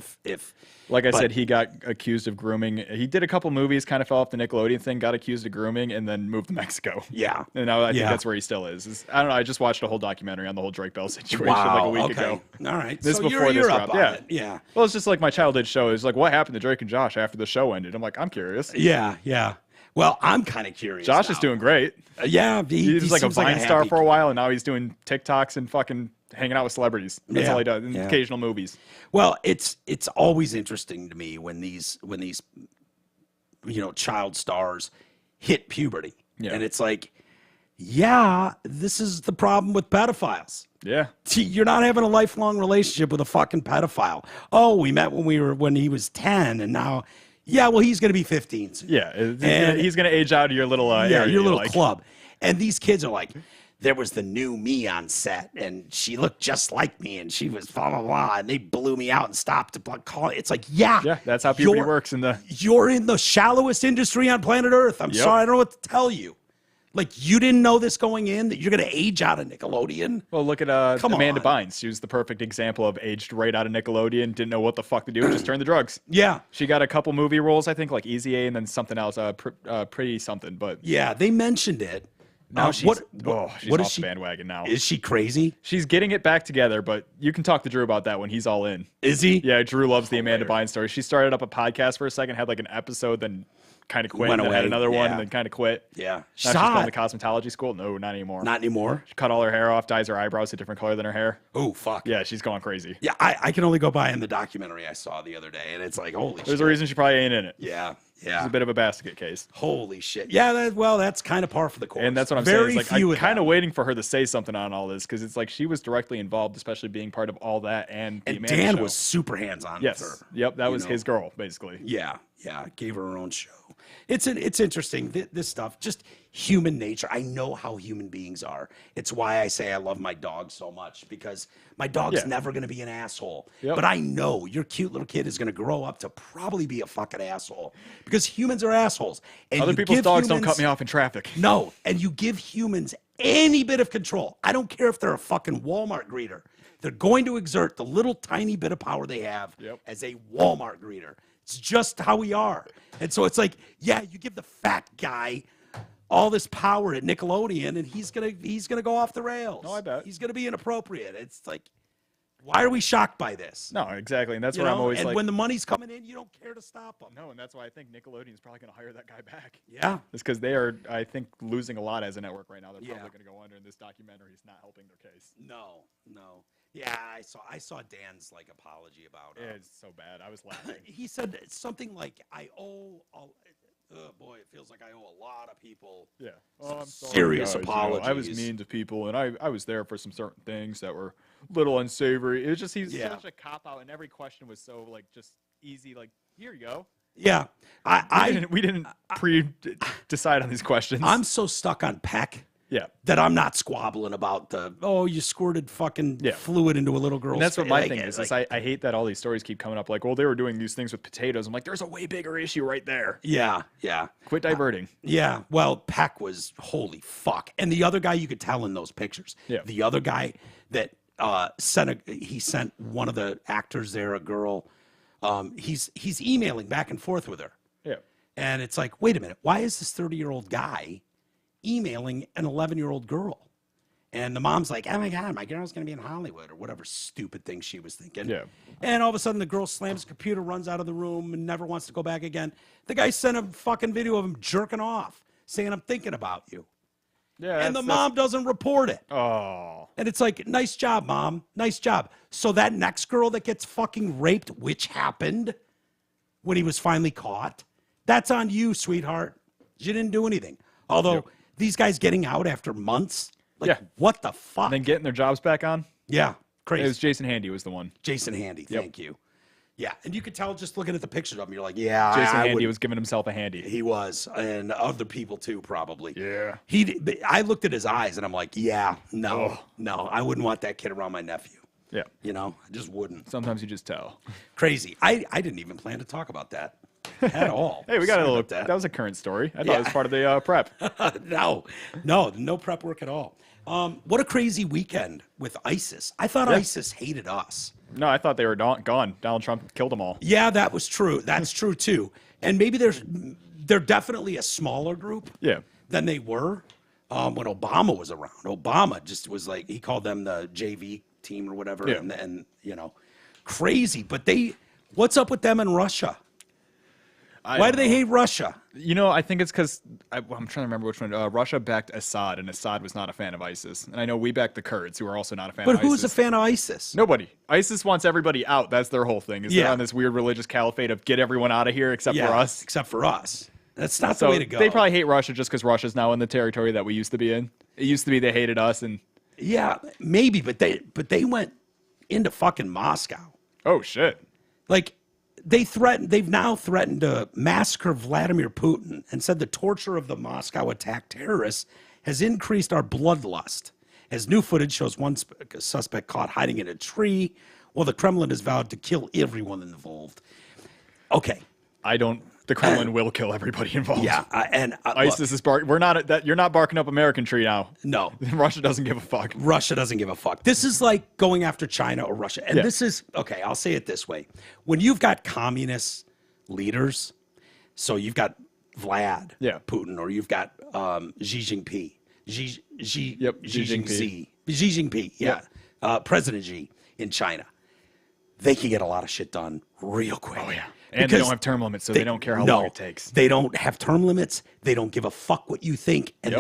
Like I said, he got accused of grooming. He did a couple movies, kind of fell off the Nickelodeon thing, got accused of grooming, and then moved to Mexico. Yeah. And now I think that's where he still is. I don't know. I just watched a whole documentary on the whole Drake Bell situation like a week ago. All right. This so before you're this up dropped. on it. Yeah. Well, it's just like my childhood show. It's like, what happened to Drake and Josh after the show ended? I'm like, I'm curious. Yeah. Well, I'm kind of curious. Josh now. is doing great. He was like a seems Vine star happy for a while, and now he's doing TikToks and fucking hanging out with celebrities. That's all he does. And occasional movies. Well, it's always interesting to me when these child stars hit puberty. Yeah. And it's like, this is the problem with pedophiles. Yeah. You're not having a lifelong relationship with a fucking pedophile. Oh, we met when he was 10 and now he's going to be 15 soon. Yeah, and he's going to age out of your little area, your little club. And these kids are like, there was the new me on set, and she looked just like me, and she was blah, blah, blah, and they blew me out and stopped to call. It's like, yeah, that's how puberty works. You're in the shallowest industry on planet Earth. I'm sorry, I don't know what to tell you. Like, you didn't know this going in, that you're going to age out of Nickelodeon? Well, look at Amanda Bynes. She was the perfect example of aged right out of Nickelodeon, didn't know what the fuck to do, just turned to drugs. Yeah. She got a couple movie roles, I think, like Easy A and then something else, Pretty something. But yeah, they mentioned it. Now she's off the bandwagon now. Is she crazy? She's getting it back together, but you can talk to Drew about that when he's all in. Is he? Yeah, Drew loves the Amanda Bynes story. She started up a podcast for a second, had like an episode, then kind of quit, and then had another one, and then kind of quit. Yeah. Now she's going to cosmetology school. No, not anymore. Not anymore? She cut all her hair off, dyes her eyebrows a different color than her hair. Oh, fuck. Yeah, she's going crazy. Yeah, I can only go by in the documentary I saw the other day, and it's like, holy shit. There's a reason she probably ain't in it. Yeah. It's a bit of a basket case. Holy shit. Yeah, that's kind of par for the course. And that's what I'm saying. Like, I'm kind of waiting for her to say something on all this, because it's like she was directly involved, especially being part of all that. And Dan was super hands-on with her. Yep, that was his girl, basically. Yeah, gave her own show. It's interesting, this stuff, just human nature. I know how human beings are. It's why I say I love my dog so much, because my dog's never going to be an asshole. Yep. But I know your cute little kid is going to grow up to probably be a fucking asshole, because humans are assholes. And other people's dogs don't cut me off in traffic. No, and you give humans any bit of control. I don't care if they're a fucking Walmart greeter. They're going to exert the little tiny bit of power they have as a Walmart greeter. It's just how we are. And so it's like, you give the fat guy all this power at Nickelodeon, and he's gonna go off the rails. No, I bet. He's gonna be inappropriate. It's like, why are we shocked by this? No, exactly. And that's where I'm always and like, when the money's coming in, you don't care to stop them. No, and that's why I think Nickelodeon's probably going to hire that guy back. Yeah. It's because they are, I think, losing a lot as a network right now. They're probably going to go under, and this documentary is not helping their case. No. Yeah, I saw Dan's apology about it. It's so bad. I was laughing. He said something like, I owe Oh boy, it feels like I owe a lot of people. Yeah. Oh, I'm sorry, Serious guys. apologies. I was mean to people, and I was there for some certain things that were a little unsavory. It was just he's such a cop out, and every question was so like just easy. Like, here you go. Yeah, We didn't decide on these questions. I'm so stuck on Peck. Yeah. That I'm not squabbling about you squirted fucking fluid into a little girl's And that's what face. my thing is I hate that all these stories keep coming up like, well, they were doing these things with potatoes. I'm like, there's a way bigger issue right there. Yeah. Quit diverting. Yeah. Well, Peck was holy fuck. And the other guy you could tell in those pictures. Yeah. The other guy that sent one of the actors there, a girl, he's emailing back and forth with her. Yeah. And it's like, wait a minute, why is this 30-year-old guy emailing an 11-year-old girl? And the mom's like, oh my God, my girl's going to be in Hollywood or whatever stupid thing she was thinking. Yeah. And all of a sudden the girl slams the computer, runs out of the room and never wants to go back again. The guy sent a fucking video of him jerking off saying, I'm thinking about you. Yeah. And the mom doesn't report it. Oh. And it's like, nice job, mom. Nice job. So that next girl that gets fucking raped, which happened when he was finally caught, that's on you, sweetheart. You didn't do anything. Although these guys getting out after months, like, what the fuck? And then getting their jobs back on. Yeah, crazy. It was Jason Handy was the one. Jason Handy, thank you. Yeah, and you could tell just looking at the pictures of him, you're like, yeah, Jason I Handy would. was giving himself a handy. He was, and other people too, probably. Yeah. I looked at his eyes, and I'm like, yeah, no, I wouldn't want that kid around my nephew. Yeah. You know, I just wouldn't. Sometimes you just tell. Crazy. I didn't even plan to talk about that at all. Hey, we got Sorry a little. about that. That was a current story. I thought it was part of the prep. No prep work at all. What a crazy weekend with ISIS. I thought ISIS hated us. No, I thought they were gone. Donald Trump killed them all. Yeah, that was true. That's true too. And maybe they're definitely a smaller group than they were when Obama was around. Obama just was like, he called them the JV team or whatever. Yeah. And you know, crazy. But what's up with them in Russia? Why do they hate Russia? You know, I think it's because I'm trying to remember which one. Russia backed Assad, and Assad was not a fan of ISIS. And I know we backed the Kurds, who are also not a fan of ISIS. But who's a fan of ISIS? Nobody. ISIS wants everybody out. That's their whole thing. They're on this weird religious caliphate of get everyone out of here except for us. Except for us. That's not the way to go. They probably hate Russia just because Russia's now in the territory that we used to be in. It used to be they hated us, and yeah, maybe, but they went into fucking Moscow. Oh shit! Like they've now threatened to massacre Vladimir Putin and said the torture of the Moscow attack terrorists has increased our bloodlust. As new footage shows one suspect caught hiding in a tree, while the Kremlin has vowed to kill everyone involved. Okay. The Kremlin will kill everybody involved. Yeah, and ISIS is barking. We're not that. You're not barking up American tree now. No, Russia doesn't give a fuck. Russia doesn't give a fuck. This is like going after China or Russia, and this is okay. I'll say it this way: when you've got communist leaders, so you've got Vlad Putin, or you've got Xi Jinping, Xi Jinping, President Xi in China, they can get a lot of shit done real quick. Oh yeah. And they don't have term limits, so they don't care how long it takes. They don't have term limits. They don't give a fuck what you think. And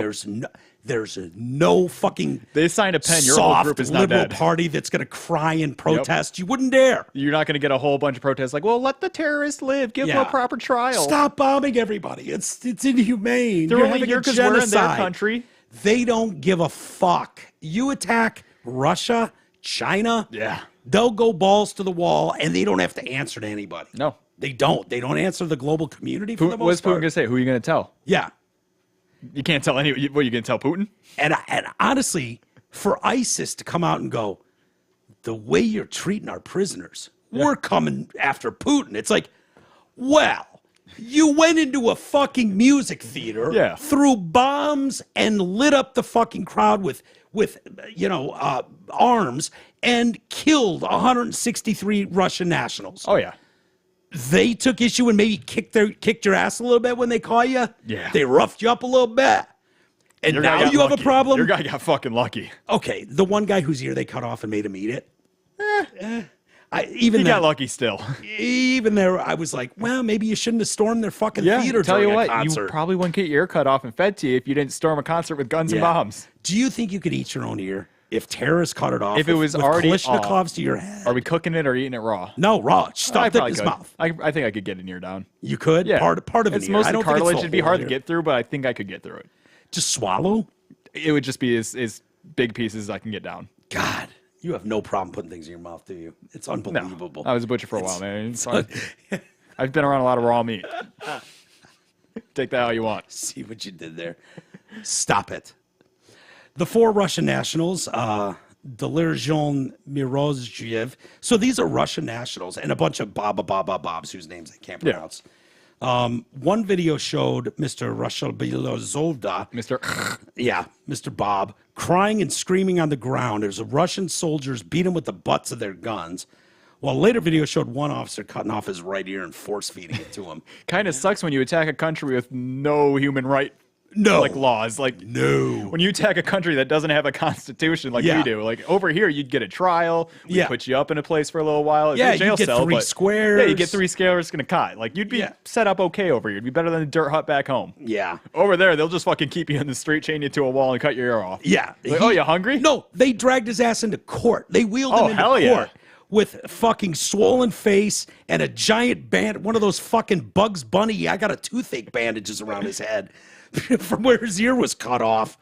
there's no fucking they signed a pen. Your soft whole group is not liberal dead. party that's going to cry and protest. You wouldn't dare. You're not going to get a whole bunch of protests like, well, let the terrorists live. Give them a proper trial. Stop bombing everybody. It's inhumane. They're You're only having here a because we're in their genocide. country. They don't give a fuck. You attack Russia, China. Yeah. They'll go balls to the wall, and they don't have to answer to anybody. No. They don't. They don't answer the global community for the most What's Putin part. going to say? Who are you going to tell? Yeah. You can't tell any. What, are you going to tell Putin? And honestly, for ISIS to come out and go, the way you're treating our prisoners, we're coming after Putin. It's like, well, you went into a fucking music theater, threw bombs and lit up the fucking crowd with arms and killed 163 Russian nationals. Oh, yeah. They took issue and maybe kicked your ass a little bit when they caught you. Yeah. They roughed you up a little bit. And now you have a problem? Your guy got fucking lucky. Okay, the one guy whose ear they cut off and made him eat it. He got lucky still. Even there, I was like, well, maybe you shouldn't have stormed their fucking theater tell you during what, a concert. you probably wouldn't get your ear cut off and fed to you if you didn't storm a concert with guns and bombs. Do you think you could eat your own ear if terrorists cut it off, If it was with already Kalashnikovs to your head. Are we cooking it or eating it raw? No, raw. I Stuffed it in probably his could. mouth. I think I could get an ear down. You could? Yeah. Part of it's an ear. I mostly don't think it's cartilage. the It'd be whole hard ear. to get through, but I think I could get through it. Just swallow? It would just be as big pieces as I can get down. God, you have no problem putting things in your mouth, do you? It's No, unbelievable. I was a butcher for a while, man. It's fine. I've been around a lot of raw meat. Take that how you want. See what you did there. Stop it. The 4 Russian nationals, Delirjon Mirozhiev. So these are Russian nationals and a bunch of Bobs whose names I can't pronounce. One video showed Mr. Rashalbilozovda, Mr. Bob, crying and screaming on the ground as Russian soldiers beat him with the butts of their guns. While later video showed one officer cutting off his right ear and force feeding it to him. Kind of sucks when you attack a country with no human right laws. No. When you attack a country that doesn't have a constitution like we do, like over here, you'd get a trial. We'd put you up in a place for a little while. It'd be a jail you get cell, 3 squares. Yeah, you get 3 squares gonna cut. Like you'd be set up okay over here. It'd be better than a dirt hut back home. Yeah. Over there, they'll just fucking keep you in the street, chain you to a wall, and cut your ear off. Yeah. Like, oh, you hungry? No, they dragged his ass into court. They wheeled him into hell court. yeah. With fucking swollen face and a giant band, one of those fucking Bugs Bunny, I got a toothache bandages around his head from where his ear was cut off.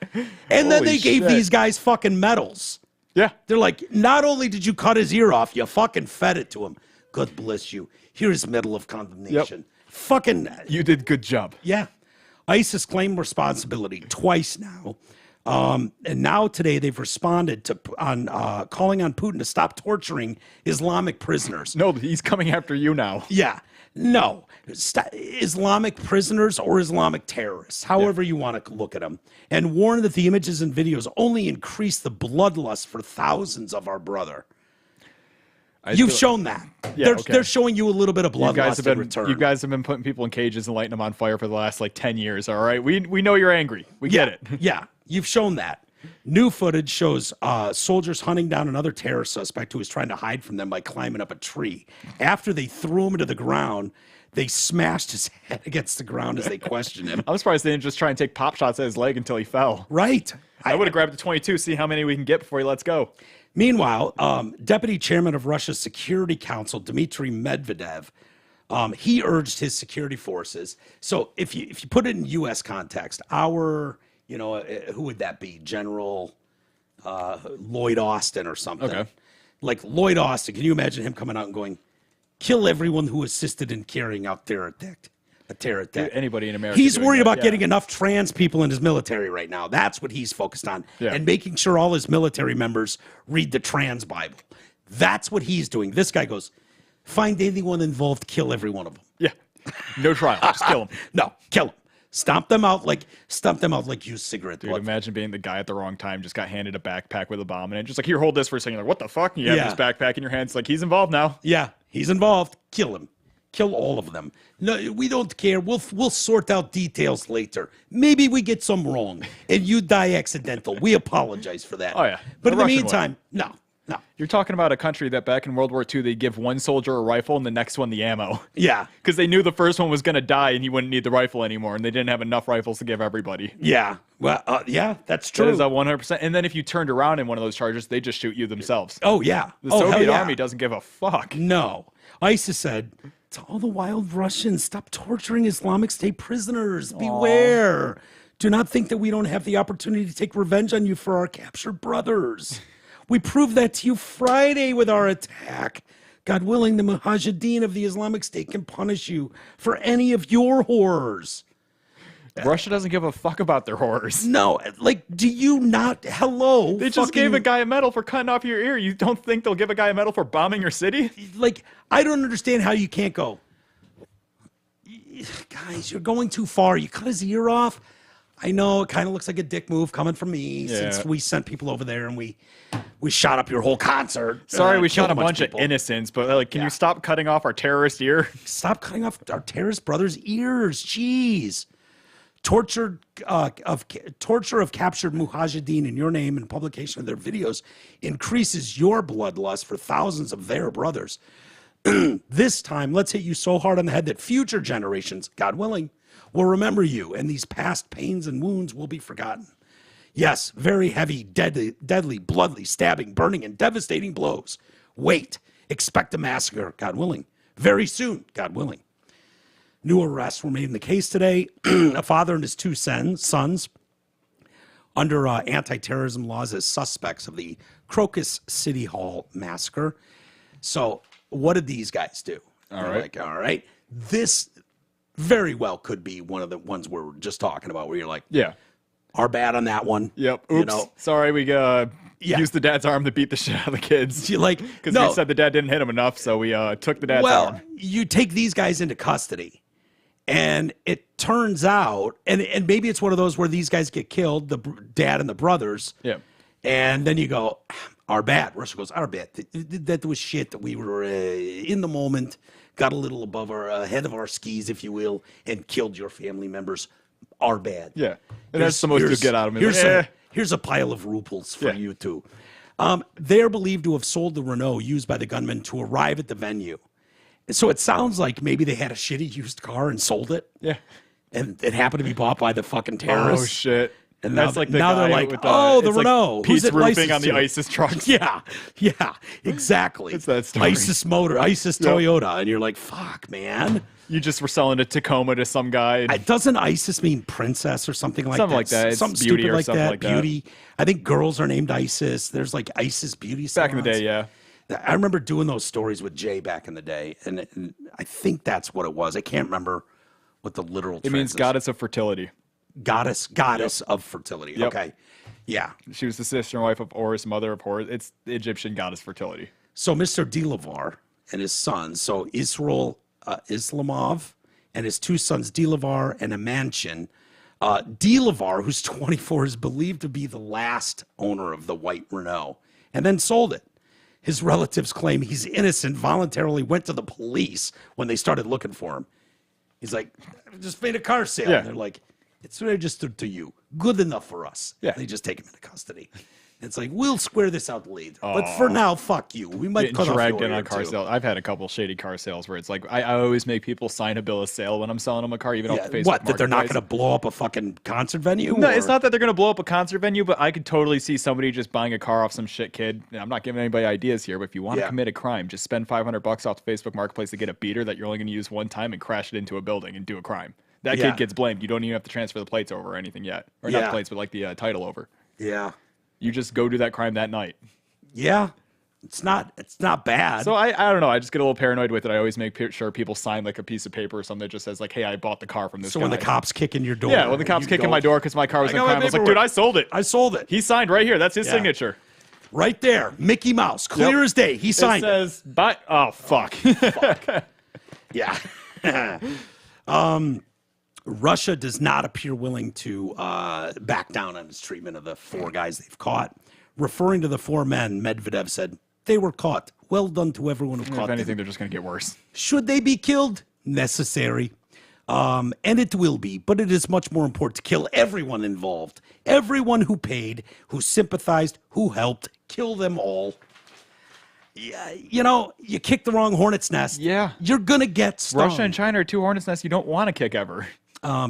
And then they gave these guys fucking medals. Yeah. They're like, not only did you cut his ear off, you fucking fed it to him. God bless you. Here's Medal of Condemnation. Fucking. You did good job. Yeah. ISIS claimed responsibility twice now. And now today they've responded to calling on Putin to stop torturing Islamic prisoners. No, he's coming after you now. Yeah. No. Islamic prisoners or Islamic terrorists, however you want to look at them, and warn that the images and videos only increase the bloodlust for thousands of our brother. You've shown that. Yeah, they're showing you a little bit of bloodlust in return. You guys have been putting people in cages and lighting them on fire for the last 10 years, all right? We know you're angry. We get it. Yeah, you've shown that. New footage shows soldiers hunting down another terror suspect who was trying to hide from them by climbing up a tree. After they threw him into the ground, they smashed his head against the ground as they questioned him. I'm surprised they didn't just try and take pop shots at his leg until he fell. Right. I would have grabbed the 22, see how many we can get before he lets go. Meanwhile, Deputy Chairman of Russia's Security Council, Dmitry Medvedev, he urged his security forces. So if you put it in U.S. context, who would that be? General Lloyd Austin or something. Okay. Like Lloyd Austin, can you imagine him coming out and going, kill everyone who assisted in carrying out a terror attack? Anybody in America. He's worried about getting enough trans people in his military right now. That's what he's focused on. Yeah. And making sure all his military members read the trans Bible. That's what he's doing. This guy goes, find anyone involved, kill every one of them. Yeah. No trial. Just kill him. No, kill them. Stomp them out like use cigarette Dude, blood. imagine being the guy at the wrong time, just got handed a backpack with a bomb in it. Just like, here, hold this for a second. You're like, what the fuck? And you have this backpack in your hands. Like, he's involved now. Yeah, he's involved. Kill him. Kill all of them. No, we don't care. We'll sort out details later. Maybe we get some wrong and you die accidental. We apologize for that. Oh, yeah. But The in the Russian meantime, no. You're talking about a country that back in World War II, they give one soldier a rifle and the next one the ammo. Yeah. Because they knew the first one was going to die and he wouldn't need the rifle anymore. And they didn't have enough rifles to give everybody. Yeah. Well, yeah, that's true. That is a 100%. And then if you turned around in one of those charges, they just shoot you themselves. Oh, yeah. The Soviet hell yeah. army doesn't give a fuck. No. ISIS said, to all the wild Russians, stop torturing Islamic State prisoners. Beware. Do not think that we don't have the opportunity to take revenge on you for our captured brothers. We proved that to you Friday with our attack. God willing, the Mujahideen of the Islamic State can punish you for any of your horrors. Russia doesn't give a fuck about their horrors. No, like, do you not? Hello. They just gave a guy a medal for cutting off your ear. You don't think they'll give a guy a medal for bombing your city? Like, I don't understand how you can't go, guys, you're going too far. You cut his ear off. I know it kind of looks like a dick move coming from me since we sent people over there and we shot up your whole concert. Sorry, we shot a killed bunch of innocents, but like, can you stop cutting off our terrorist ear? Stop cutting off our terrorist brothers' ears. Jeez. Torture of captured Mujahideen in your name and publication of their videos increases your bloodlust for thousands of their brothers. This time, let's hit you so hard on the head that future generations, God willing, will remember you, and these past pains and wounds will be forgotten. Yes, very heavy, deadly, bloodily, stabbing, burning, and devastating blows. Wait, expect a massacre, God willing. Very soon, God willing. New arrests were made in the case today. A father and his two sons under anti-terrorism laws as suspects of the Crocus City Hall massacre. So what did these guys do? All right, this very well could be one of the ones we're just talking about where you're like, Yeah. our bad on that one. Yep. Oops. Sorry, we used the dad's arm to beat the shit out of the kids. You like, Because we said the dad didn't hit him enough, so we took the dad's arm. You take these guys into custody, and it turns out, and maybe it's one of those where these guys get killed, the dad and the brothers. Yeah. And then you go, our bad. Russia goes, our bad. That was shit that we were in the moment, got a little above our head of our skis, if you will, and killed your family members. Our bad. Yeah. And that's the most you get out of me. Here's a pile of rubles for you two. They're believed to have sold the Renault used by the gunman to arrive at the venue. So it sounds like maybe they had a shitty used car and sold it. Yeah. And it happened to be bought by the fucking terrorists. Oh, shit. And that's like the now guy they're like, with, oh, the it's like Renault. Pete's Who's it roofing licensed on the to? ISIS trucks. Yeah, exactly. It's that story. ISIS motor, ISIS Toyota. And you're like, fuck, man. You just were selling a Tacoma to some guy. Doesn't ISIS mean princess or something like something that? like that. It's something beauty stupid or like something that. like that. Beauty. I think girls are named ISIS. There's like ISIS beauty salons. Back in the day, yeah. I remember doing those stories with Jay back in the day, and I think that's what it was. I can't remember what the literal. It means goddess of fertility. Goddess of fertility. Yep. Okay, yeah. She was the sister and wife of Horus, mother of Horus. It's the Egyptian goddess fertility. So Mr. Delavar and his sons, so Israel Islamov and his two sons Delavar and Amanchin. Delavar, who's 24, is believed to be the last owner of the white Renault, and then sold it. His relatives claim he's innocent, voluntarily went to the police when they started looking for him. He's like, I just made a car sale. Yeah. And they're like, it's registered to you. Good enough for us. Yeah. They just take him into custody. It's like, we'll square this out later. But for now, fuck you. We might cut off dragged your in ear on car too. sales. I've had a couple shady car sales where it's like I always make people sign a bill of sale when I'm selling them a car, even off the Facebook What, that they're not Marketplace. going to blow up a fucking concert venue? No, or- it's not that they're going to blow up a concert venue, but I could totally see somebody just buying a car off some shit kid. And I'm not giving anybody ideas here, but if you want to commit a crime, just spend $500 off the Facebook Marketplace to get a beater that you're only going to use one time and crash it into a building and do a crime. That kid gets blamed. You don't even have to transfer the plates over or anything yet. Or not plates, but like the title over. Yeah. You just go do that crime that night. Yeah. It's not bad. So I don't know. I just get a little paranoid with it. I always make sure people sign like a piece of paper or something that just says like, "Hey, I bought the car from this." So guy. when the cops kick in your door, when the cops kick in my door because my car was in got my crime, I was like, paperwork. "Dude, I sold it. I sold it. He signed right here. That's his signature." Right there, Mickey Mouse, clear as day. He signed It says, "But oh fuck." Yeah. Russia does not appear willing to back down on its treatment of the four guys they've caught. Referring to the four men, Medvedev said, they were caught. Well done to everyone who caught If anything, them. they're just gonna get worse. Should they be killed? Necessary. And it will be, but it is much more important to kill everyone involved. Everyone who paid, who sympathized, who helped. Kill them all. Yeah, you know, you kick the wrong hornet's nest. Yeah. You're going to get stung. Russia and China are two hornets' nests you don't want to kick ever.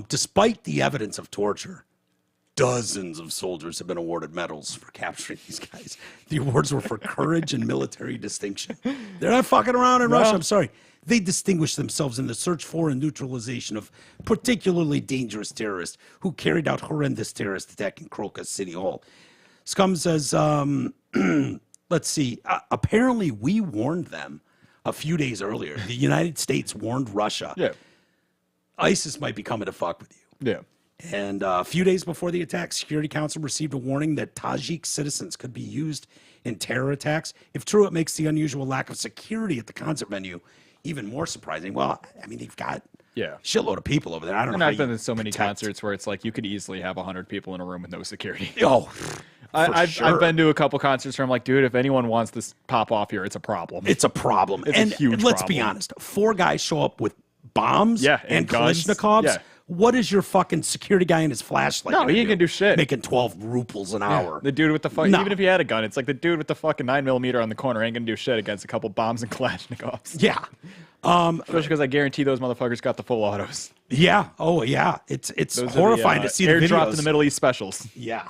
Despite the evidence of torture, dozens of soldiers have been awarded medals for capturing these guys. The awards were for courage and military distinction. They're not fucking around in Russia. I'm sorry. They distinguished themselves in the search for and neutralization of particularly dangerous terrorists who carried out horrendous terrorist attack in Crocus City Hall. Scum says, let's see, apparently we warned them a few days earlier. The United States warned Russia. Yeah. ISIS might be coming to fuck with you. Yeah. And a few days before the attack, Security Council received a warning that Tajik citizens could be used in terror attacks. If true, it makes the unusual lack of security at the concert venue even more surprising. Well, I mean, they've got a shitload of people over there. I don't And know. I've been to so many concerts where it's like you could easily have 100 people in a room with no security. Oh, I've been to a couple concerts where I'm like, dude, if anyone wants this pop off here, it's a problem. it's a problem. It's and a huge let's be problem. honest, four guys show up with bombs and guns. Kalashnikovs. Yeah. What is your fucking security guy and his flashlight? No, gonna he ain't gonna do shit. Making 12 ruples an hour. The dude with the No. even if he had a gun, it's like the dude with the fucking 9mm on the corner ain't gonna do shit against a couple bombs and Kalashnikovs. Yeah. Especially because I guarantee those motherfuckers got the full autos. Yeah. Oh, yeah. It's Those are horrifying the, to see the airdropped videos. in the Middle East specials. Yeah.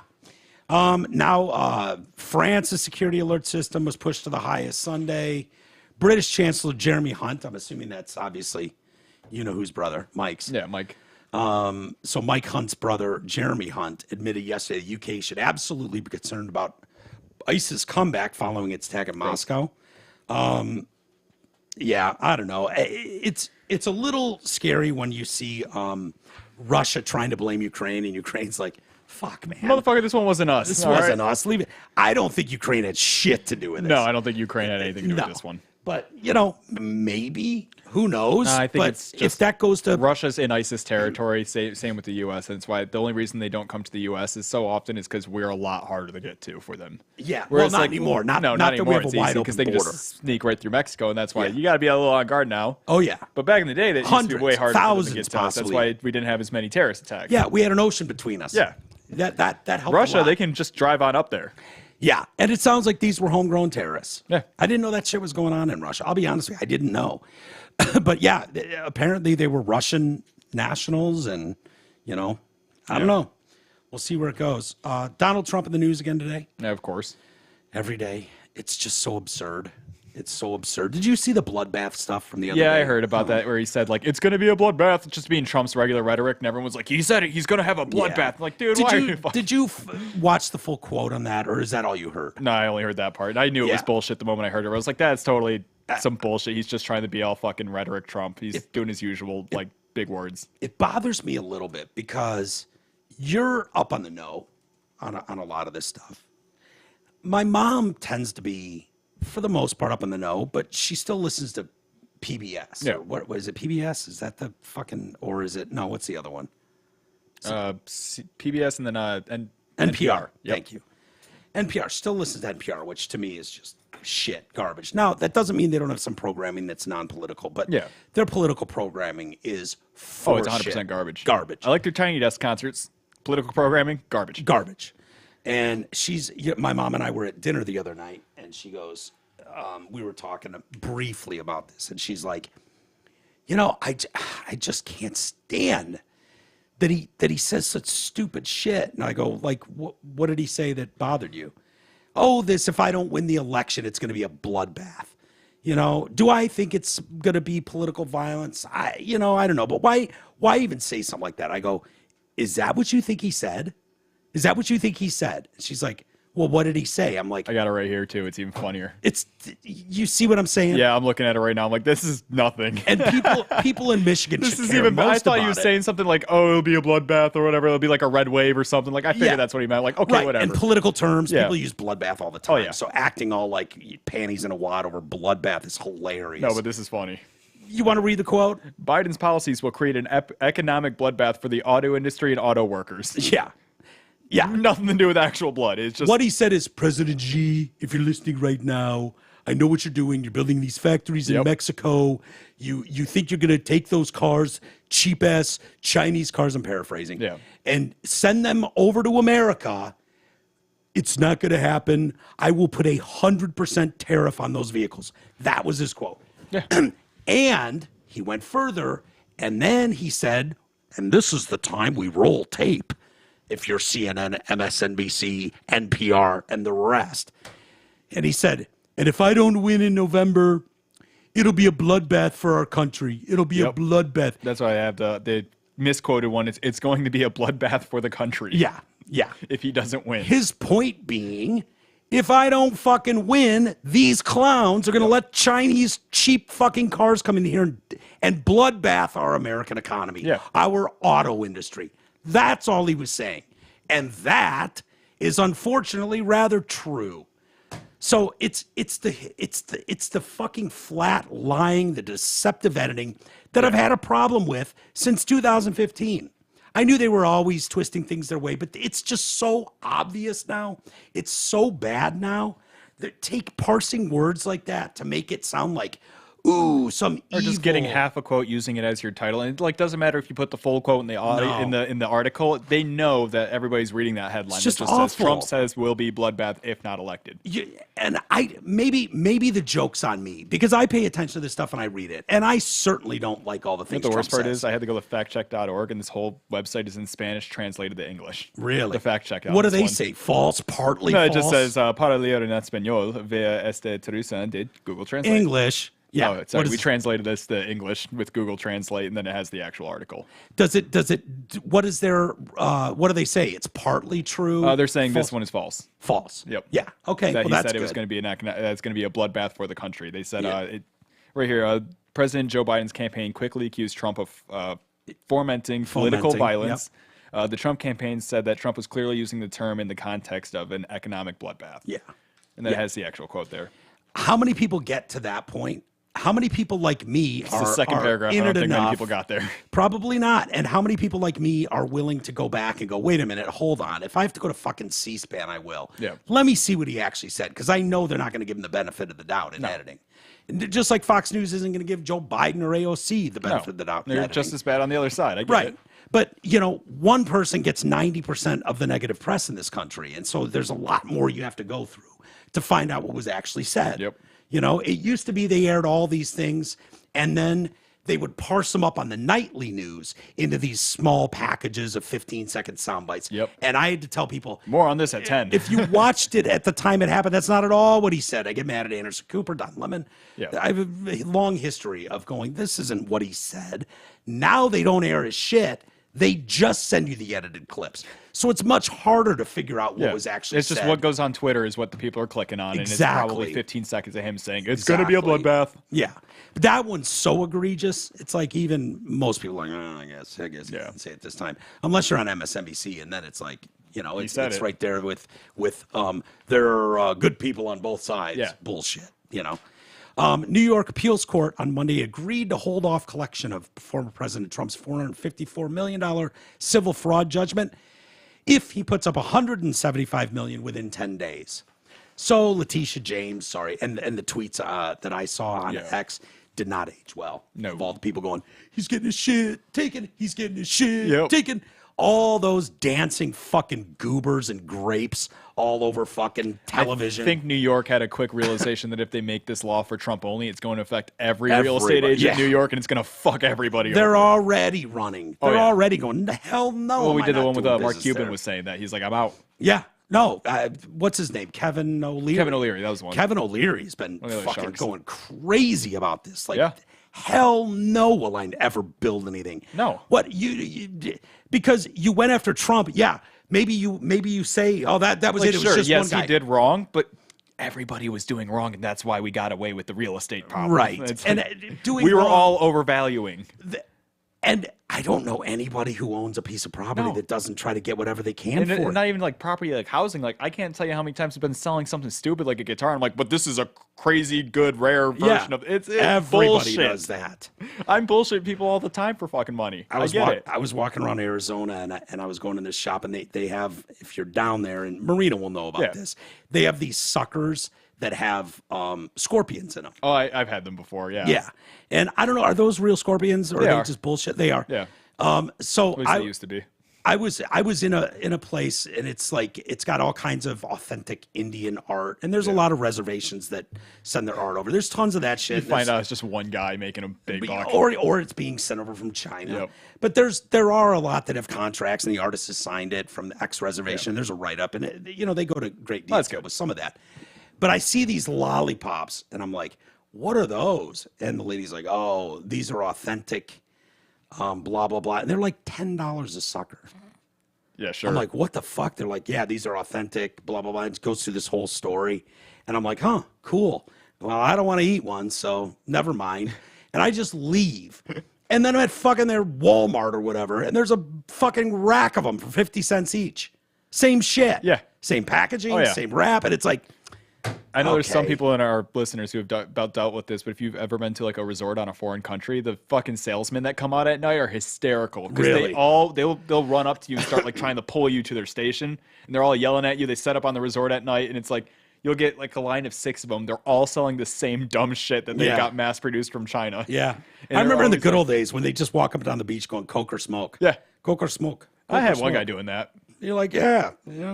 Now, France's security alert system was pushed to the highest Sunday. British Chancellor Jeremy Hunt, I'm assuming that's obviously, you know whose brother, Mike's. Yeah, Mike. So Mike Hunt's brother, Jeremy Hunt, admitted yesterday the UK should absolutely be concerned about ISIS' comeback following its attack at Moscow. Yeah, I don't know. It's a little scary when you see Russia trying to blame Ukraine, and Ukraine's like, fuck, man. Motherfucker, this one wasn't us. This wasn't us. Leave it. I don't think Ukraine had shit to do with this. No, I don't think Ukraine had anything to do with this one. But, maybe. Who knows? I think but it's just if that goes to Russia's in ISIS territory, same with the U.S. And it's why the only reason they don't come to the U.S. is so often is because we're a lot harder to get to for them. Yeah, Whereas, not anymore. Not anymore. that we have a It's wide easy open because they can border. just sneak right through Mexico, and that's why you got to be a little on guard now. Oh, yeah. But back in the day, that used to be way harder for them to get to us. That's possibly. why we didn't have as many terrorist attacks. Yeah, we had an ocean between us. Yeah. That helped Russia, a lot. they can just drive on up there. Yeah, and it sounds like these were homegrown terrorists. Yeah. I didn't know that shit was going on in Russia. I'll be honest with you, I didn't know. But yeah, apparently they were Russian nationals, and, I don't know. We'll see where it goes. Donald Trump in the news again today. Yeah, of course. Every day. It's just so absurd. It's so absurd. Did you see the bloodbath stuff from the other day? Yeah, I heard about that where he said, like, it's going to be a bloodbath, just being Trump's regular rhetoric, and everyone was like, he said it, he's going to have a bloodbath. Yeah. Like, dude, Did why you, are you fucking... Did you watch the full quote on that, or is that all you heard? No, I only heard that part. I knew it was Yeah. bullshit the moment I heard it. I was like, that's totally some bullshit. He's just trying to be all fucking rhetoric Trump. He's doing his usual, like, big words. It bothers me a little bit because you're up on the know on a lot of this stuff. My mom tends to be, for the most part, up in the know, but she still listens to PBS. Yeah. Or what is it, PBS? Is that the fucking, or is it, no, what's the other one? PBS and then NPR. Yep. Thank you. NPR still listens to NPR, which to me is just shit, garbage. Now, that doesn't mean they don't have some programming that's non-political, but Yeah. their political programming is Oh, it's 100% shit. garbage. Garbage. I like their Tiny Desk concerts. Political programming, garbage. Garbage. And my mom and I were at dinner the other night, and she goes, we were talking briefly about this, and she's like, I just can't stand that he says such stupid shit. And I go, like, what did he say that bothered you? Oh, if I don't win the election, it's going to be a bloodbath. Do I think it's going to be political violence? I don't know. But why even say something like that? I go, is that what you think he said? Is that what you think he said? And she's like, well, what did he say? I'm like, I got it right here, too. It's even funnier. You see what I'm saying? Yeah, I'm looking at it right now. I'm like, this is nothing. And people in Michigan This should is care even. I most thought about you were it. saying something like, "Oh, it'll be a bloodbath" or whatever. It'll be like a red wave or something. Like I figured Yeah. that's what he meant. Like okay, Right, whatever. in political terms, Yeah. people use bloodbath all the time. yeah. So acting all like panties in a wad over bloodbath is hilarious. No, but this is funny. You want to read the quote? Biden's policies will create an economic bloodbath for the auto industry and auto workers. Yeah. Yeah. Nothing to do with actual blood. It's just What he said is, President Xi, if you're listening right now, I know what you're doing. You're building these factories in Yep. Mexico. You think you're going to take those cars, cheap-ass Chinese cars, I'm paraphrasing, Yeah. and send them over to America. It's not going to happen. I will put 100% tariff on those vehicles. That was his quote. Yeah. And he went further, and then he said, and this is the time we roll tape, if you're CNN, MSNBC, NPR, and the rest. And he said, and if I don't win in November, it'll be a bloodbath for our country. It'll be a Yep. bloodbath. that's why I have the misquoted one. It's going to be a bloodbath for the country. Yeah, yeah. If he doesn't win. His point being, if I don't fucking win, these clowns are going to let Chinese cheap fucking cars come in here and bloodbath our American economy, Yeah. our auto industry. That's all he was saying. And that is unfortunately rather true. So it's the fucking flat lying, the deceptive editing that I've had a problem with since 2015. I knew they were always twisting things their way, but it's just so obvious now. It's so bad now that take parsing words like that to make it sound like ooh, some or just getting half a quote, using it as your title, and it like doesn't matter if you put the full quote in the in the article. They know that everybody's reading that headline. It's just it just awful. says Trump says will be bloodbath if not elected. And maybe the joke's on me because I pay attention to this stuff and I read it, and I certainly don't like all the things. The worst Trump part says. is I had to go to factcheck.org, and this whole website is in Spanish translated to English. Really? The fact check. What do they say? False, partly No, false? it just says para leer en español via esta traducción de Google Translate. English. Yeah. Oh, sorry. We translated this to English with Google Translate, and then it has the actual article. Does it, what is their, what do they say? It's partly true? They're saying this one is false. False. Yep. Yeah. Okay. That Well, he that's said it was good. going to be that's going to be a bloodbath for the country. They said right here, President Joe Biden's campaign quickly accused Trump of fomenting political violence. The Trump campaign said that Trump was clearly using the term in the context of an economic bloodbath. Yeah. And that has the actual quote there. How many people get to that point? How many people like me It's are the second are paragraph. in I don't it think many enough? people got there. Probably not. And how many people like me are willing to go back and go, wait a minute, hold on. If I have to go to fucking C-SPAN, I will. Yeah. Let me see what he actually said, because I know they're not going to give him the benefit of the doubt in editing. And just like Fox News isn't going to give Joe Biden or AOC the benefit of the doubt in They're editing. just as bad on the other side. I get Right. it. But, one person gets 90% of the negative press in this country. And so there's a lot more you have to go through to find out what was actually said. Yep. It used to be they aired all these things and then they would parse them up on the nightly news into these small packages of 15-second sound bites. Yep. And I had to tell people, More on this at 10. if you watched it at the time it happened, that's not at all what he said. I get mad at Anderson Cooper, Don Lemon. Yeah. I have a long history of going, this isn't what he said. Now they don't air his shit. They just send you the edited clips. So it's much harder to figure out what was actually It's just said. what goes on Twitter is what the people are clicking on. And it's Exactly. probably 15 seconds of him saying, it's going to be a bloodbath. Yeah. But that one's so egregious. It's like even most people are like, I guess you can say it this time. Unless you're on MSNBC, and then it's like, it's right there with there are good people on both sides. Yeah. Bullshit, New York appeals court on Monday agreed to hold off collection of former President Trump's $454 million civil fraud judgment if he puts up $175 million within 10 days. So Letitia James, and the tweets that I saw on X did not age well. No. Of all the people going, he's getting his shit taken, he's getting his shit Yep. taken. All those dancing fucking goobers and grapes all over fucking television. I think New York had a quick realization that if they make this law for Trump only, it's going to affect every real estate agent in New York, and it's going to fuck everybody They're over. already running. They're already going, the hell no. Well, we am I did the not one with doing Mark business Cuban there. was saying that. He's like, I'm out. Yeah. No. What's his name? Kevin O'Leary. Kevin O'Leary, that was the one. Kevin O'Leary's been One of the fucking sharks. going crazy about this. Like, Yeah. hell no will I ever build anything. No. What you because you went after Trump. Yeah. Maybe you say, oh, that was Like, it. It sure, was just yes, one guy. he did wrong, but everybody was doing wrong, and that's why we got away with the real estate problem. Right. It's And like, doing we were wrong- all overvaluing. And I don't know anybody who owns a piece of property No. that doesn't try to get whatever they can And for it. not even like property, like housing. Like I can't tell you how many times I've been selling something stupid like a guitar. And I'm like, but this is a crazy, good, rare version of it's Everybody bullshit. does that. I'm bullshit people all the time for fucking money. I get it. I was walking around Arizona and I was going to this shop and they have, if you're down there, and Marina will know about this, they have these suckers that have scorpions in them. Oh, I've had them before. Yeah. Yeah. And I don't know, are those real scorpions or are They they are. just bullshit? They are. Yeah. So At least they used to be. I was in a place and it's like it's got all kinds of authentic Indian art and there's a lot of reservations that send their art over. There's tons of that shit. You find out it's just one guy making a big buck. Or it's being sent over from China. Yep. But there are a lot that have contracts and the artist has signed it from the X reservation. There's a write up and they go to great detail with some of that. But I see these lollipops and I'm like, what are those? And the lady's like, oh, these are authentic. Blah blah blah, and they're like $10 a sucker. Yeah, sure. I'm like, what the fuck? They're like, yeah, these are authentic. Blah blah blah. It goes through this whole story, and I'm like, huh, cool. Well, I don't want to eat one, so never mind. And I just leave, and then I'm at fucking their Walmart or whatever, and there's a fucking rack of them for 50 cents each. Same shit. Yeah. Same packaging, Oh, yeah. same wrap, and it's like. I know there's some Okay. people in our listeners who have dealt with this, but if you've ever been to like a resort on a foreign country, the fucking salesmen that come out at night are hysterical because Really? they'll run up to you and start like trying to pull you to their station, and they're all yelling at you. They set up on the resort at night, and it's like you'll get like a line of 6 of them. They're all selling the same dumb shit that they got mass produced from China. Yeah. And I remember in the always good old days when they just walk up and down the beach going Coke or smoke. Yeah. Coke or smoke. I had one guy doing that. You're like, yeah.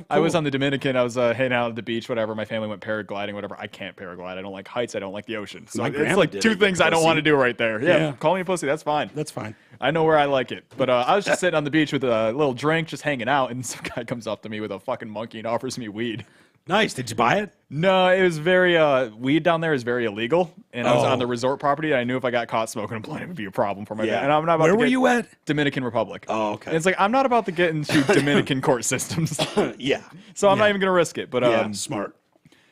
I was on the Dominican. I was hanging out at the beach, whatever. My family went paragliding, whatever. I can't paraglide. I don't like heights. I don't like the ocean. So My it's grandma like did 2 it, things I don't pussy. want to do right there. Yeah, Yeah. call me a pussy. That's fine. That's fine. I know where I like it. But I was just sitting on the beach with a little drink, just hanging out, and some guy comes up to me with a fucking monkey and offers me weed. Nice. Did you buy it? No, it was very weed down there is very illegal, and I was on Oh. the resort property. And I knew if I got caught smoking a blunt, it would be a problem for my Yeah. And I'm not about Where to were get you at? Dominican Republic. Oh, okay. And it's like I'm not about to get into Dominican court systems, Yeah. so I'm not even gonna risk it. But Yeah, smart.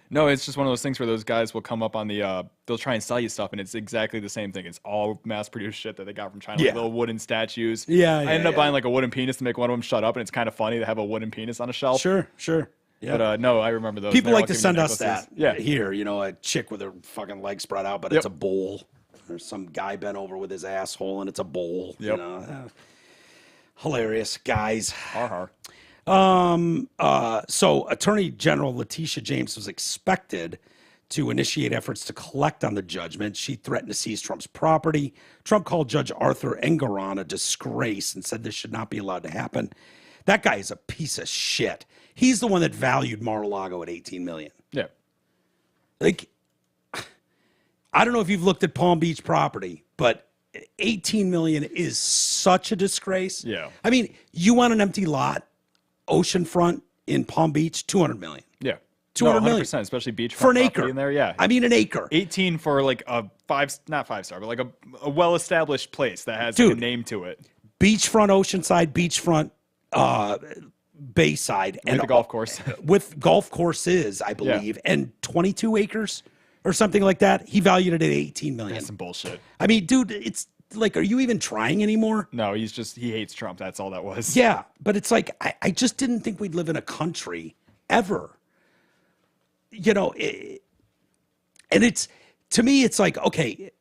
no, it's just one of those things where those guys will come up on the they'll try and sell you stuff, and it's exactly the same thing. It's all mass produced shit that they got from China, like Yeah. little wooden statues. Yeah, I yeah, ended up yeah. buying like a wooden penis to make one of them shut up, and it's kind of funny to have a wooden penis on a shelf. Sure. Yeah. But no, I remember those. People They're like all to giving send me us necklaces. that. Yeah. Here, a chick with her fucking legs spread out, but Yep. it's a bowl. There's some guy bent over with his asshole, and it's a bowl. Yep. Hilarious, guys. Har. So Attorney General Letitia James was expected to initiate efforts to collect on the judgment. She threatened to seize Trump's property. Trump called Judge Arthur Engoron a disgrace and said this should not be allowed to happen. That guy is a piece of shit. He's the one that valued Mar-a-Lago at $18 million. Yeah. Like, I don't know if you've looked at Palm Beach property, but $18 million is such a disgrace. Yeah. I mean, you want an empty lot, oceanfront in Palm Beach, $200 million. Yeah. 200 no, million. 100%, especially beachfront For an property acre. in there. Yeah. I mean, an acre. 18 for like a not 5-star, but like a well-established place that has like a Dude. name to it. Beachfront, oceanside, beachfront, Bayside. And the golf course. With golf courses, I believe, and 22 acres or something like that. He valued it at $18 million. That's some bullshit. I mean, dude, it's like, are you even trying animore? No, he hates Trump. That's all that was. Yeah, but it's like, I just didn't think we'd live in a country ever. And it's, to me, it's like, okay,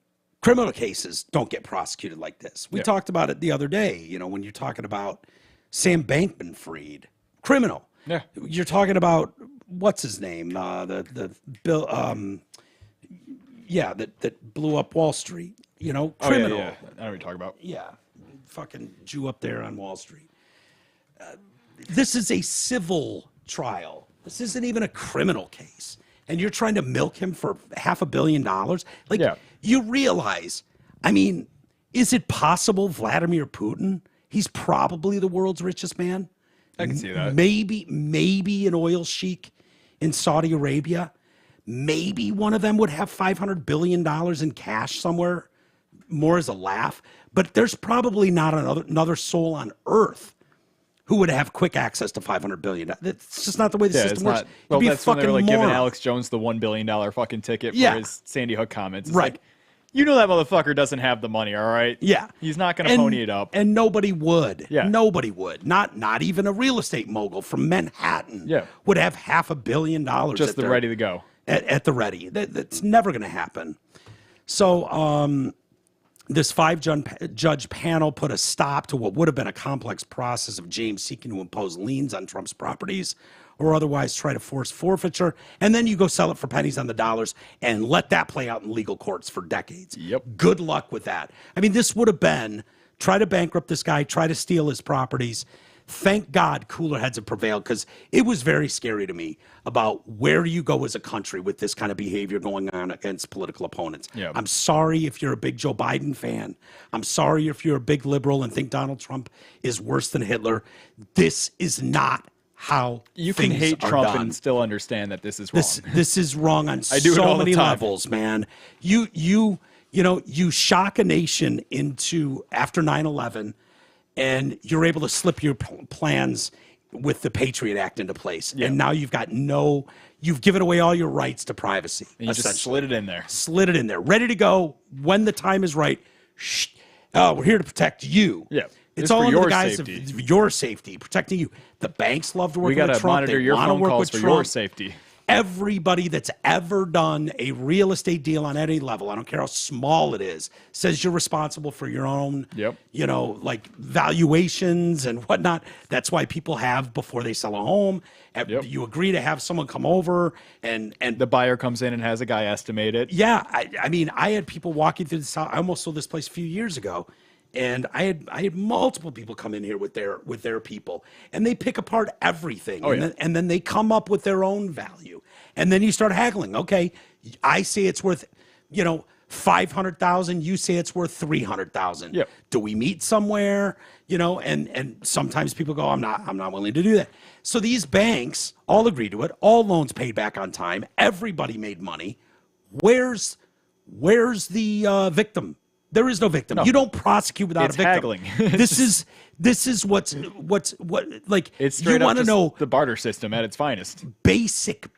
criminal cases don't get prosecuted like this. We talked about it the other day, when you're talking about Sam Bankman-Fried, criminal. Yeah. You're talking about, what's his name? The Bill, that blew up Wall Street, criminal. Oh, yeah. I know what you're talking about. Yeah, fucking Jew up there on Wall Street. This is a civil trial. This isn't even a criminal case. And you're trying to milk him for $500 million? Like, Yeah. you realize, I mean, is it possible Vladimir Putin, he's probably the world's richest man? I can see that. Maybe an oil sheik in Saudi Arabia. Maybe one of them would have $500 billion in cash somewhere, more as a laugh. But there's probably not another soul on earth who would have quick access to $500 billion. It's just not the way the system works. Well, You'd be a that's when they were fucking like giving moron. Alex Jones the $1 billion fucking ticket Yeah. for his Sandy Hook comments. It's Right. like, you know that motherfucker doesn't have the money, all right? Yeah. He's not going to pony it up. And nobody would. Yeah. Nobody would. Not even a real estate mogul from Manhattan Yeah. would have $500 million Just the ready to go. at the ready. That's never going to happen. So this 5-judge panel put a stop to what would have been a complex process of James seeking to impose liens on Trump's properties or otherwise try to force forfeiture. And then you go sell it for pennies on the dollars and let that play out in legal courts for decades. Yep. Good luck with that. I mean, this would have been try to bankrupt this guy, try to steal his properties. Thank God cooler heads have prevailed, because it was very scary to me about where do you go as a country with this kind of behavior going on against political opponents. Yeah. I'm sorry if you're a big Joe Biden fan. I'm sorry if you're a big liberal and think Donald Trump is worse than Hitler. This is not how You can things hate are Trump done. and still understand that this is wrong. This is wrong on I do it so all the many time. levels, man. You shock a nation into after 9/11, and you're able to slip your plans with the Patriot Act into place. Yeah. And now you've given away all your rights to privacy. And you just essentially. slid it in there. Slid it in there, ready to go when the time is right. Shh. We're here to protect you. Yeah. It's It's all for under the your guise safety. of your safety, protecting you. The banks love to work We with got to Trump. monitor They your wanna phone work calls with for Trump. your safety. Everybody that's ever done a real estate deal on any level, I don't care how small it is, says you're responsible for your own, like valuations and whatnot. That's why people have before they sell a home. You agree to have someone come over and the buyer comes in and has a guy estimate it. Yeah, I mean, I had people walking through this house. I almost sold this place a few years ago. And I had multiple people come in here with their people, and they pick apart everything, and then they come up with their own value, and then you start haggling. Okay, I say it's worth, $500,000. You say it's worth $300,000. Yep. Do we meet somewhere? And sometimes people go, I'm not willing to do that. So these banks all agreed to it. All loans paid back on time. Everybody made money. Where's the victim? There is no victim. No. You don't prosecute without a victim. Haggling. This is what like it's straight you want to know the barter system at its finest. Basic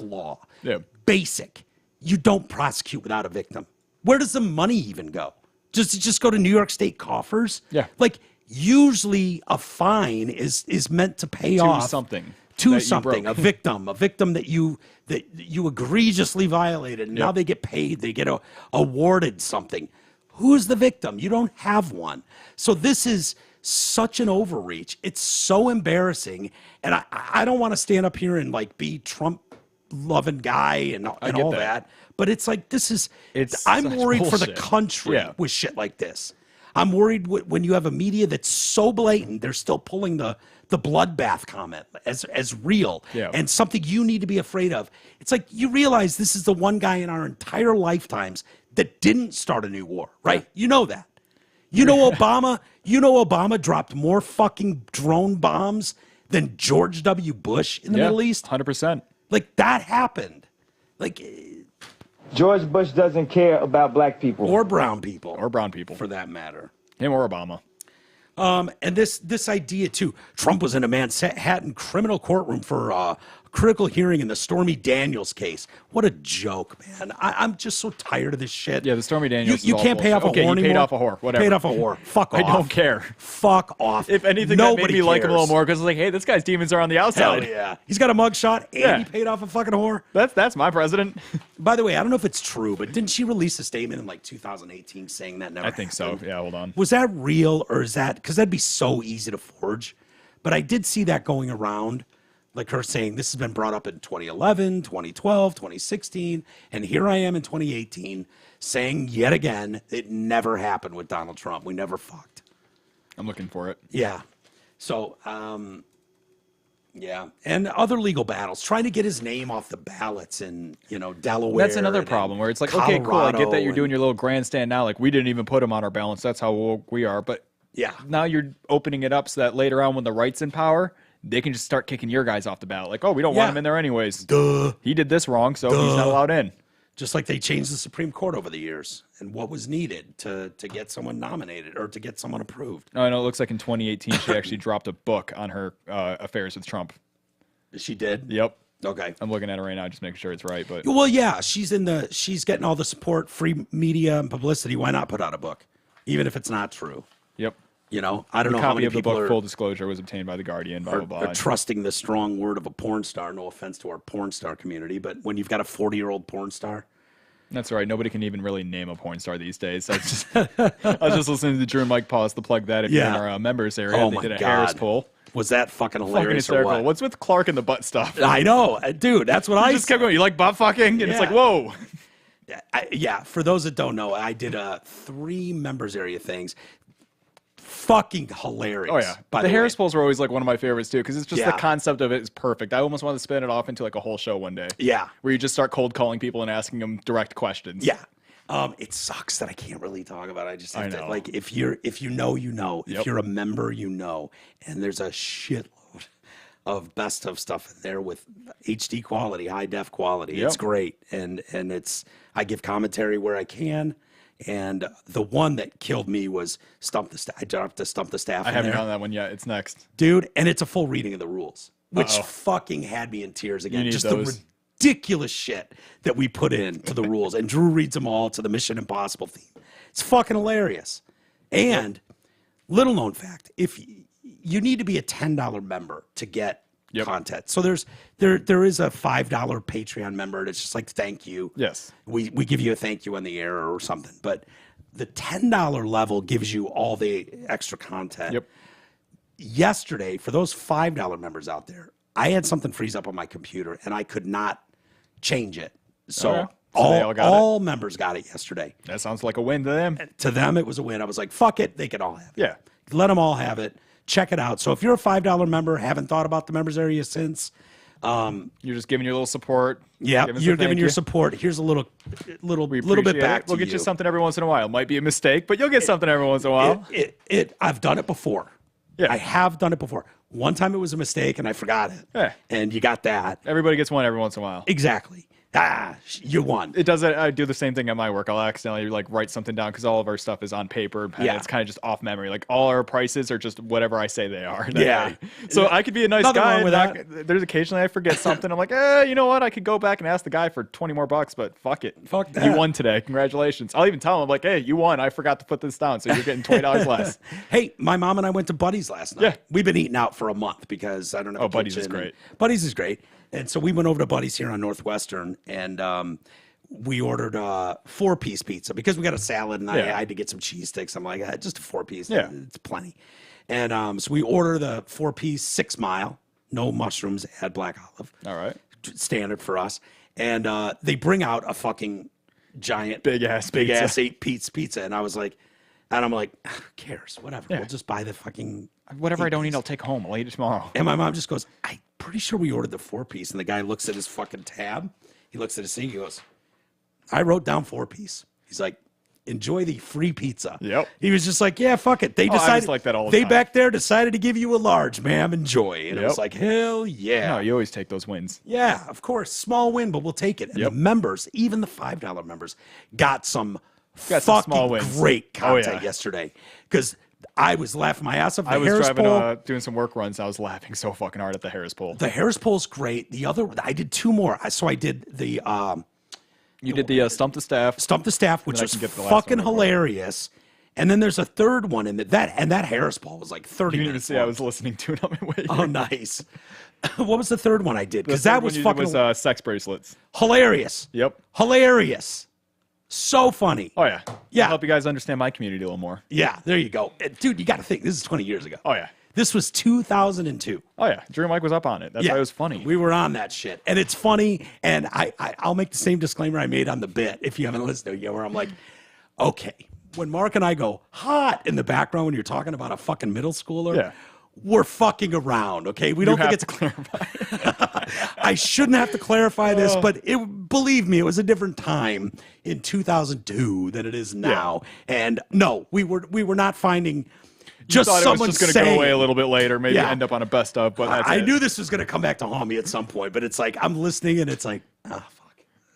law. Yeah. Basic. You don't prosecute without a victim. Where does the money even go? Does it just go to New York State coffers? Yeah. Like usually a fine is meant to pay off something. To something, a victim that you egregiously violated, and now they get paid, they get awarded something. Who's the victim? You don't have one. So this is such an overreach. It's so embarrassing, and I don't want to stand up here and like be Trump loving guy and all that, but it's like I'm worried for the country with shit like this. I'm worried when you have a media that's so blatant, they're still pulling the bloodbath comment as real and something you need to be afraid of. It's like you realize this is the one guy in our entire lifetimes that didn't start a new war, right? Yeah. You know that. Obama dropped more fucking drone bombs than George W. Bush in the Middle East. 100%. Like that happened. Like George Bush doesn't care about black people. Or brown people. Or brown people. For that matter. Him or Obama. And this idea, too. Trump was in a Manhattan criminal courtroom for a critical hearing in the Stormy Daniels case. What a joke, man. I'm just so tired of this shit. Yeah, the Stormy Daniels You can't pay off a whore anymore. Okay, you paid off a whore. Whatever. Paid off a whore. Fuck off. I don't care. Fuck off. If anything, Nobody that made me cares. like him a little more because it's like, hey, this guy's demons are on the outside. Hell yeah. He's got a mugshot and he paid off a fucking whore. That's my president. By the way, I don't know if it's true, but didn't she release a statement in like 2018 saying that never I think happened? so. Yeah, hold on. Was that real or is that, because that'd be so easy to forge. But I did see that going around, like her saying this has been brought up in 2011, 2012, 2016, and here I am in 2018 saying yet again it never happened with Donald Trump. We never fucked. I'm looking for it. Yeah. So, yeah. And other legal battles, trying to get his name off the ballots in, Delaware. That's another problem where it's like, okay, cool, I get that you're doing your little grandstand now. Like, we didn't even put him on our balance. That's how woke we are. But yeah, now you're opening it up so that later on when the right's in power, they can just start kicking your guys off the ballot. Like, oh, we don't want him in there anyways. Duh. He did this wrong, so he's not allowed in. Just like they changed the Supreme Court over the years and what was needed to get someone nominated or to get someone approved. No, I know it looks like in 2018 she actually dropped a book on her affairs with Trump. She did? Yep. Okay. I'm looking at it right now, just making sure it's right. But well, yeah, she's getting all the support, free media and publicity. Why not put out a book, even if it's not true? Yep. I don't know how many of the people book, are, full disclosure, was obtained by the Guardian. Blah blah blah. Are trusting the strong word of a porn star. No offense to our porn star community, but when you've got a 40-year-old porn star. That's right. Nobody can even really name a porn star these days. I was just listening to the Drew and Mike pause to plug that if you're in our members area. Oh they my did a God. Harris poll. Was that fucking hilarious? Fucking hysterical. Or what? What's with Clark and the butt stuff? I know, dude. That's what I just kept going. You like butt fucking? And it's like, whoa. Yeah. For those that don't know, I did 3 members area things. Fucking hilarious. Oh yeah, by the the Harris way. polls were always like one of my favorites too, because it's just the concept of it is perfect. I almost want to spin it off into like a whole show one day. Yeah, where you just start cold calling people and asking them direct questions. Yeah, it sucks that I can't really talk about it. I just have to, like, if you know, you know. If you're a member, you know. And there's a shitload of best of stuff in there with HD quality, high def quality. It's great, and I give commentary where I can. And the one that killed me was Stump the Staff. I dropped to Stump the Staff. I haven't done that one yet. It's next, dude. And it's a full reading of the rules, which fucking had me in tears again. Just the ridiculous shit that we put into the rules. And Drew reads them all to the Mission Impossible theme. It's fucking hilarious. And little known fact, if you need to be a $10 member to get content. So there is a $5 Patreon member. And it's just like, thank you. Yes. We give you a thank you on the air or something. But the $10 level gives you all the extra content. Yep. Yesterday, for those $5 members out there, I had something freeze up on my computer and I could not change it. So, Okay. So they all members got it yesterday. That sounds like a win to them. To them, it was a win. I was like, fuck it. They can all have it. Yeah. Let them all have it. Check it out. So if you're a $5 member, haven't thought about the members area since. You're just giving your little support. Yeah, you're giving your support. Here's a little bit back. We'll get you something every once in a while. Might be a mistake, but you'll get something every once in a while. I've done it before. Yeah. I have done it before. One time it was a mistake and I forgot it. Yeah. And you got that. Everybody gets one every once in a while. Exactly. You won. It does. I do the same thing at my work. I'll accidentally like write something down because all of our stuff is on paper. And it's kind of just off memory. Like all our prices are just whatever I say they are. Yeah. Way. So I could be a nice Nothing guy. wrong with that. There's occasionally I forget something. I'm like, you know what? I could go back and ask the guy for 20 more bucks, but fuck it. Fuck that. You won today. Congratulations. I'll even tell him, I'm like, hey, you won. I forgot to put this down. So you're getting $20 less. Hey, my mom and I went to Buddy's last night. Yeah. We've been eating out for a month because I don't know. Oh, Buddy's is great. Buddy's is great. And so we went over to Buddy's here on Northwestern and we ordered a 4-piece pizza because we got a salad and I had to get some cheese sticks. I'm like, just a 4-piece. Yeah. It's plenty. And so we order the 4-piece 6 Mile, no mushrooms, add black olive. All right. Standard for us. And they bring out a fucking giant, Big ass 8-piece pizza. And I was like, who cares? Whatever. Yeah. We'll just buy the fucking Whatever I don't 8-piece. eat, I'll take home. I'll eat it tomorrow. And my mom just goes, I'm pretty sure we ordered the 4-piece. And the guy looks at his fucking tab. He looks at his thing. He goes, I wrote down 4-piece. He's like, enjoy the free pizza. Yep. He was just like, yeah, fuck it. They I was decided like that all the they time. back there decided to give you a large, ma'am. Enjoy. And it was Yep. like, hell yeah. No, you always take those wins. Yeah, of course. Small win, but we'll take it. And Yep. the members, even the $5 members, got some Got some fucking small wins. great content Oh, yeah. yesterday. Because I was laughing my ass off. The I was Harris driving, Poll, doing some work runs. I was laughing so fucking hard at the Harris poll. the Harris Poll's great. The other, I did 2 more. So I did the You did the Stump the Staff. Stump the Staff, which I was can get the last fucking one before. hilarious. And then there's a third one in that Harris Poll was like 30 You didn't even minutes see I long. was listening to it on my way. Oh, nice. What was the third one I did? The Because third that one was you did fucking was sex bracelets. hilarious. Yep. Hilarious. So funny. Oh yeah. Yeah. I'll help you guys understand my community a little more. Yeah, there you go. Dude, you got to think. This is 20 years ago. Oh yeah. This was 2002. Oh yeah. Drew Mike was up on it. That's why it was funny. We were on that shit. And it's funny. And I'll make the same disclaimer I made on the bit if you haven't listened to it yet, where I'm like, okay, when Mark and I go hot in the background when you're talking about a fucking middle schooler, Yeah. we're fucking around, okay? We don't have think to it's clarify. I shouldn't have to clarify this, but believe me, it was a different time in 2002 than it is now. And no, we were not finding just Thought it someone was just going to saying, go away a little bit later, maybe Yeah. end up on a best of, but that's I it. knew this was going to come back to haunt me at some point, but it's like I'm listening and it's like, fuck.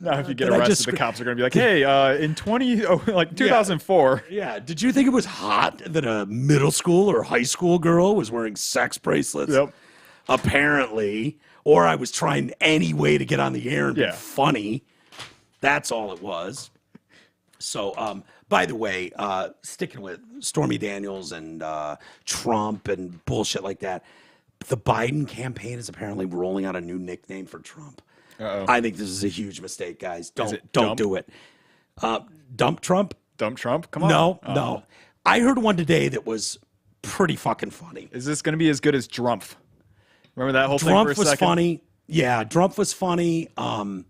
Now, if you get Did I arrested, just the scre- cops are going to be like, hey, in 2004. Yeah, did you think it was hot that a middle school or high school girl was wearing sex bracelets? Yep. Apparently. Or I was trying any way to get on the air and be Yeah. funny. That's all it was. So, by the way, sticking with Stormy Daniels and Trump and bullshit like that, the Biden campaign is apparently rolling out a new nickname for Trump. Uh-oh. I think this is a huge mistake, guys. Don't it dump? do it. Dump Trump? Dump Trump? Come on. No, Oh. no. I heard one today that was pretty fucking funny. Is this going to be as good as Drumpf? Remember that whole thing for Drumpf a was second? funny. Yeah, Drumpf was funny. The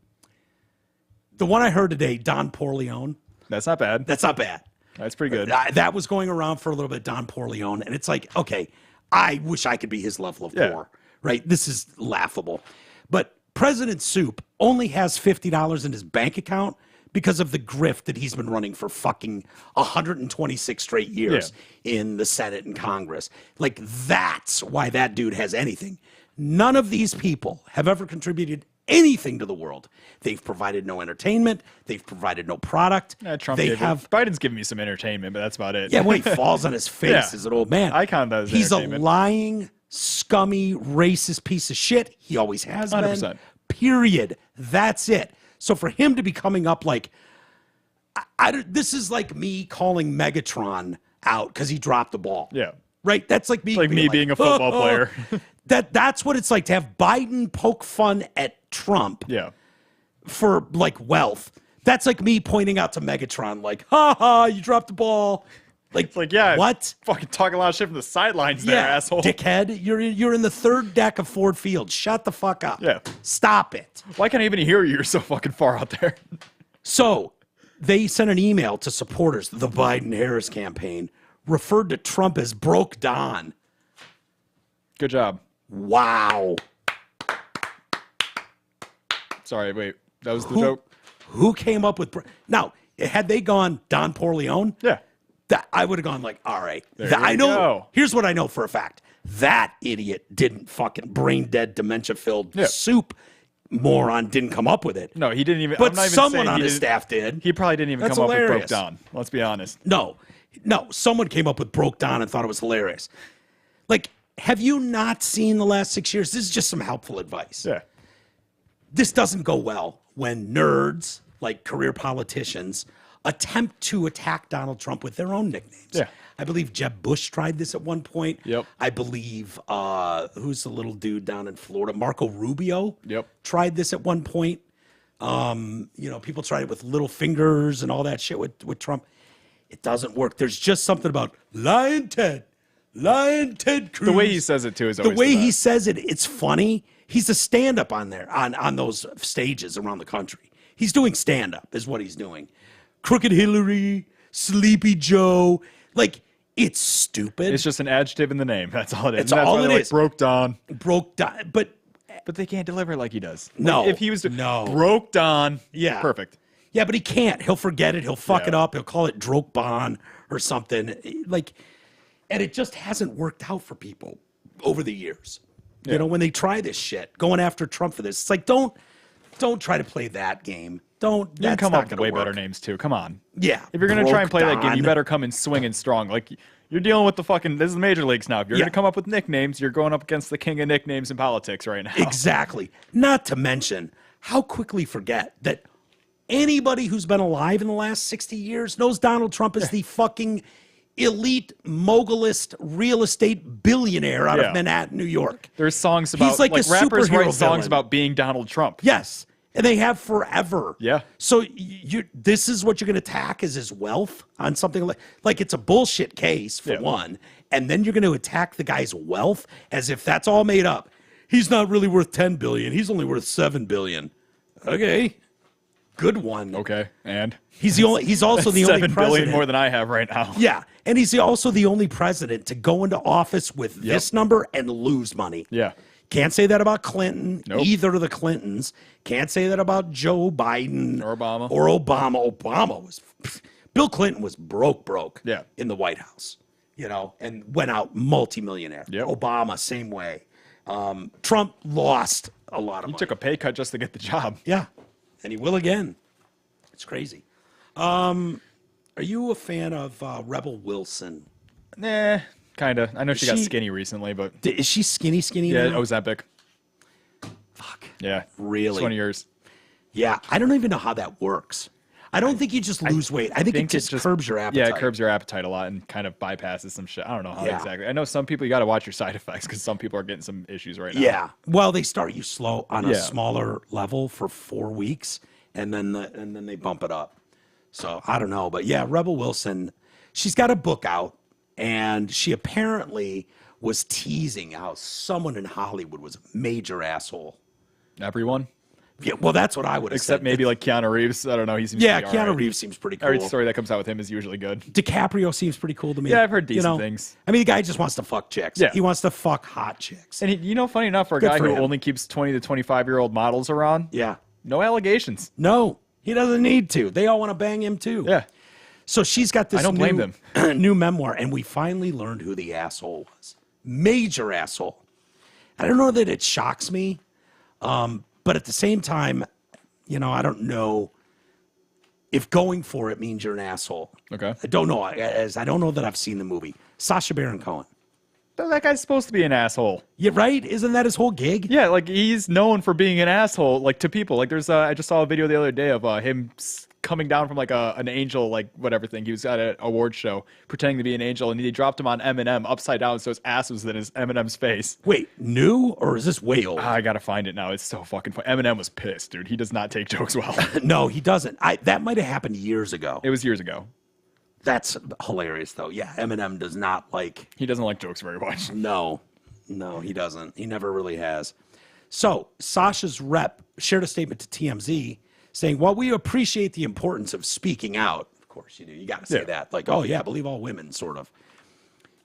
one I heard today, Don Corleone, That's not bad. that's not bad. That's pretty good. That was going around for a little bit, Don Corleone, and it's like, okay, I wish I could be his level of Yeah. poor, right? This is laughable. But President Soup only has $50 in his bank account because of the grift that he's been running for fucking 126 straight years in the Senate and Congress. Like, that's why that dude has anything. None of these people have ever contributed anything to the world. They've provided no entertainment. They've provided no product. Trump they gave it- have Biden's giving me some entertainment, but that's about it. yeah, when he falls on his face Yeah. as an old man. I count that as He's a entertainment. lying, scummy, racist piece of shit. He always has 100%. been. Period. That's it. So for him to be coming up like, this is like me calling Megatron out because he dropped the ball. Yeah. Right? That's like me. Like me being a football player. That's what it's like to have Biden poke fun at Trump Yeah. for like wealth. That's like me pointing out to Megatron, like, ha ha, you dropped the ball. Like, It's like, yeah, what? Fucking talking a lot of shit from the sidelines there, asshole. Dickhead. You're in the third deck of Ford Field. Shut the fuck up. Yeah. Stop it. Why can't I even hear you? You're so fucking far out there. So they sent an email to supporters. The Biden-Harris campaign referred to Trump as broke Don. Good job. Wow. Sorry, wait. That was the joke? Who came up with... Now, had they gone Don Corleone... Yeah. That I would have gone like, all right. There I you know. go. Here's what I know for a fact. That idiot didn't fucking brain dead, dementia filled soup moron didn't come up with it. No, he didn't even. But I'm not even someone saying on he his didn't- staff did. He probably didn't even That's come up with broke hilarious. down. Let's be honest. No, someone came up with broke down and thought it was hilarious. Like, have you not seen the last 6 years? This is just some helpful advice. Yeah. This doesn't go well when nerds, like career politicians, attempt to attack Donald Trump with their own nicknames. Yeah. I believe Jeb Bush tried this at one point. Yep. I believe, who's the little dude down in Florida? Marco Rubio. Yep. Tried this at one point. People tried it with little fingers and all that shit with Trump. It doesn't work. There's just something about Lion Ted Cruz. The way he says it too is always The way the he best. says it, it's funny. He's a stand-up on there, on those stages around the country. He's doing stand-up is what he's doing. Crooked Hillary, Sleepy Joe. Like, it's stupid. It's just an adjective in the name. That's all it is. It's And that's all why it they're is. Broke down. Broke down. But They can't deliver it like he does. No. Like, if he was to No. broke down. Yeah. Perfect. yeah, but he can't. He'll forget it. He'll fuck Yeah. it up. He'll call it Droke Bon or something. Like, and it just hasn't worked out for people over the years. Yeah. You know, when they try this shit, going after Trump for this, it's like, don't try to play that game. Don't. You can That's come not up with gonna way work. better names too. Come on. Yeah. If you're gonna try and Broke play that game, you Don. better come in swinging strong. Like you're dealing with the fucking. This is the major leagues now. If you're Yeah. gonna come up with nicknames, you're going up against the king of nicknames in politics right now. Exactly. Not to mention how quickly forget that anybody who's been alive in the last 60 years knows Donald Trump is the fucking elite mogulist real estate billionaire out Yeah. of Manhattan, New York. There's songs about like a rappers superhero write songs villain. about being Donald Trump. Yes. And they have forever. Yeah. So this is what you're going to attack is his wealth on something like it's a bullshit case for Yeah. one. And then you're going to attack the guy's wealth as if that's all made up. He's not really worth 10 billion. He's only worth 7 billion. Okay. Good one. Okay, and He's also the only 7 president. billion more than I have right now. Yeah. And he's also the only president to go into office with this number and lose money. Yeah. Can't say that about Clinton, Nope. either of the Clintons. Can't say that about Joe Biden Or Obama. Obama was, Bill Clinton was broke Yeah. in the White House, and went out multimillionaire. Yep. Obama, same way. Trump lost a lot of He money. took a pay cut just to get the job. Yeah, and he will again. It's crazy. Are you a fan of Rebel Wilson? Nah, kind of. I know she got She- skinny recently, but Is she skinny yeah, now? Ozempic. Fuck. Yeah. Really? It's one of yours. Yeah, I don't even know how that works. I don't think you just lose weight. I think it just curbs your appetite. Yeah, it curbs your appetite a lot and kind of bypasses some shit. I don't know how Yeah. exactly. I know some people, you got to watch your side effects because some people are getting some issues right now. Yeah. Well, they start you slow on a Yeah. smaller level for 4 weeks, and then they bump it up. So I don't know, but yeah, Rebel Wilson, she's got a book out, and she apparently was teasing how someone in Hollywood was a major asshole. Everyone, Yeah, well, that's what I would have except said. maybe like Keanu Reeves. I don't know. He seems Yeah, to be Keanu all right. Reeves seems pretty cool. Every story that comes out with him is usually good. DiCaprio seems pretty cool to me. Yeah, I've heard decent things. I mean, the guy just wants to fuck chicks. Yeah. He wants to fuck hot chicks. And funny enough, for a Good guy for who him. only keeps 20 to 25-year-old models around, Yeah. no allegations. No, he doesn't need to. They all want to bang him too. Yeah. So she's got this I don't blame them. new memoir, and we finally learned who the asshole was. Major asshole. I don't know that it shocks me, but at the same time, I don't know if going for it means you're an asshole. Okay. I don't know. I don't know that I've seen the movie. Sacha Baron Cohen. That guy's supposed to be an asshole. Yeah, right? Isn't that his whole gig? Yeah, like he's known for being an asshole, like to people. Like there's, I just saw a video the other day of him coming down from like an angel, like whatever thing. He was at an award show pretending to be an angel, and he dropped him on Eminem upside down, so his ass was in Eminem's face. Wait, new or is this way old? I gotta find it now. It's so fucking funny. Eminem was pissed, dude. He does not take jokes well. No, he doesn't. That might have happened years ago. It was years ago. That's hilarious, though. Yeah, Eminem does not like. He doesn't like jokes very much. No, he doesn't. He never really has. So Sasha's rep shared a statement to TMZ saying, "While we appreciate the importance of speaking out, of course you do. You got to say that. Like, oh yeah, believe all women, sort of.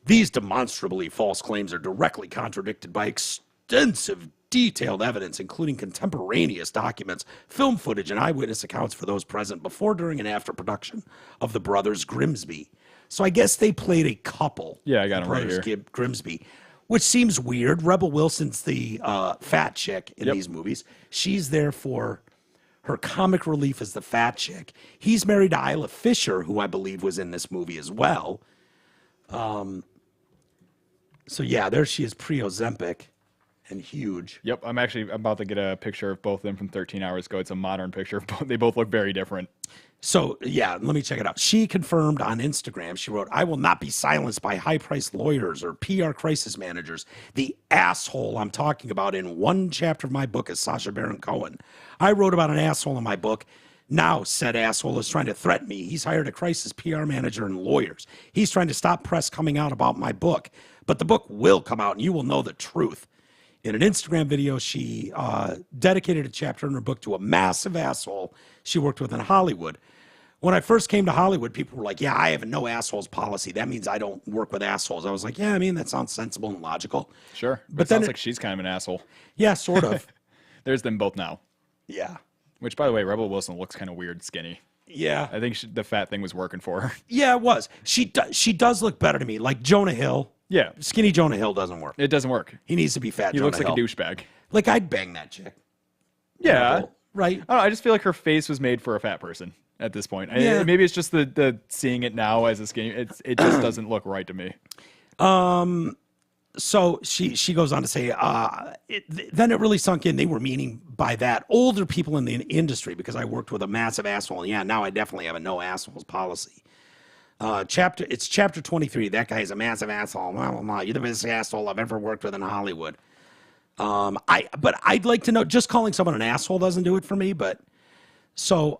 These demonstrably false claims are directly contradicted by extensive, detailed evidence, including contemporaneous documents, film footage, and eyewitness accounts for those present before, during, and after production of the brothers Grimsby." So I guess they played a couple. Yeah, I got them right here. Grimsby, which seems weird. Rebel Wilson's the fat chick in these movies. She's there for her comic relief as the fat chick. He's married to Isla Fisher, who I believe was in this movie as well. So yeah, there she is, pre-Ozempic and huge. Yep, I'm actually about to get a picture of both of them from 13 hours ago. It's a modern picture. They both look very different. So yeah, let me check it out. She confirmed on Instagram, she wrote, "I will not be silenced by high-priced lawyers or PR crisis managers. The asshole I'm talking about in one chapter of my book is Sacha Baron Cohen. I wrote about an asshole in my book. Now said asshole is trying to threaten me. He's hired a crisis PR manager and lawyers. He's trying to stop press coming out about my book. But the book will come out and you will know the truth." In an Instagram video, she dedicated a chapter in her book to a massive asshole she worked with in Hollywood. When I first came to Hollywood, people were like, "Yeah, I have a no assholes policy. That means I don't work with assholes." I was like, "Yeah, I mean, that sounds sensible and logical." Sure. But it then sounds like she's kind of an asshole. Yeah, sort of. There's them both now. Yeah. Which, by the way, Rebel Wilson looks kind of weird skinny. Yeah. I think the fat thing was working for her. Yeah, it was. She does look better to me. Like Jonah Hill. Yeah. Skinny Jonah Hill doesn't work. It doesn't work. He needs to be fat He Jonah looks like Hill. a douchebag. Like, I'd bang that chick. Yeah. Right? I don't know, I just feel like her face was made for a fat person at this point. Yeah. Maybe it's just the seeing it now as a skinny. It just doesn't look right to me. So she goes on to say, then it really sunk in. They were meaning by that older people in the industry, because I worked with a massive asshole. And yeah, now I definitely have a no assholes policy. It's chapter 23. That guy is a massive asshole. Blah, blah, blah. You're the biggest asshole I've ever worked with in Hollywood. But I'd like to know, just calling someone an asshole doesn't do it for me. But so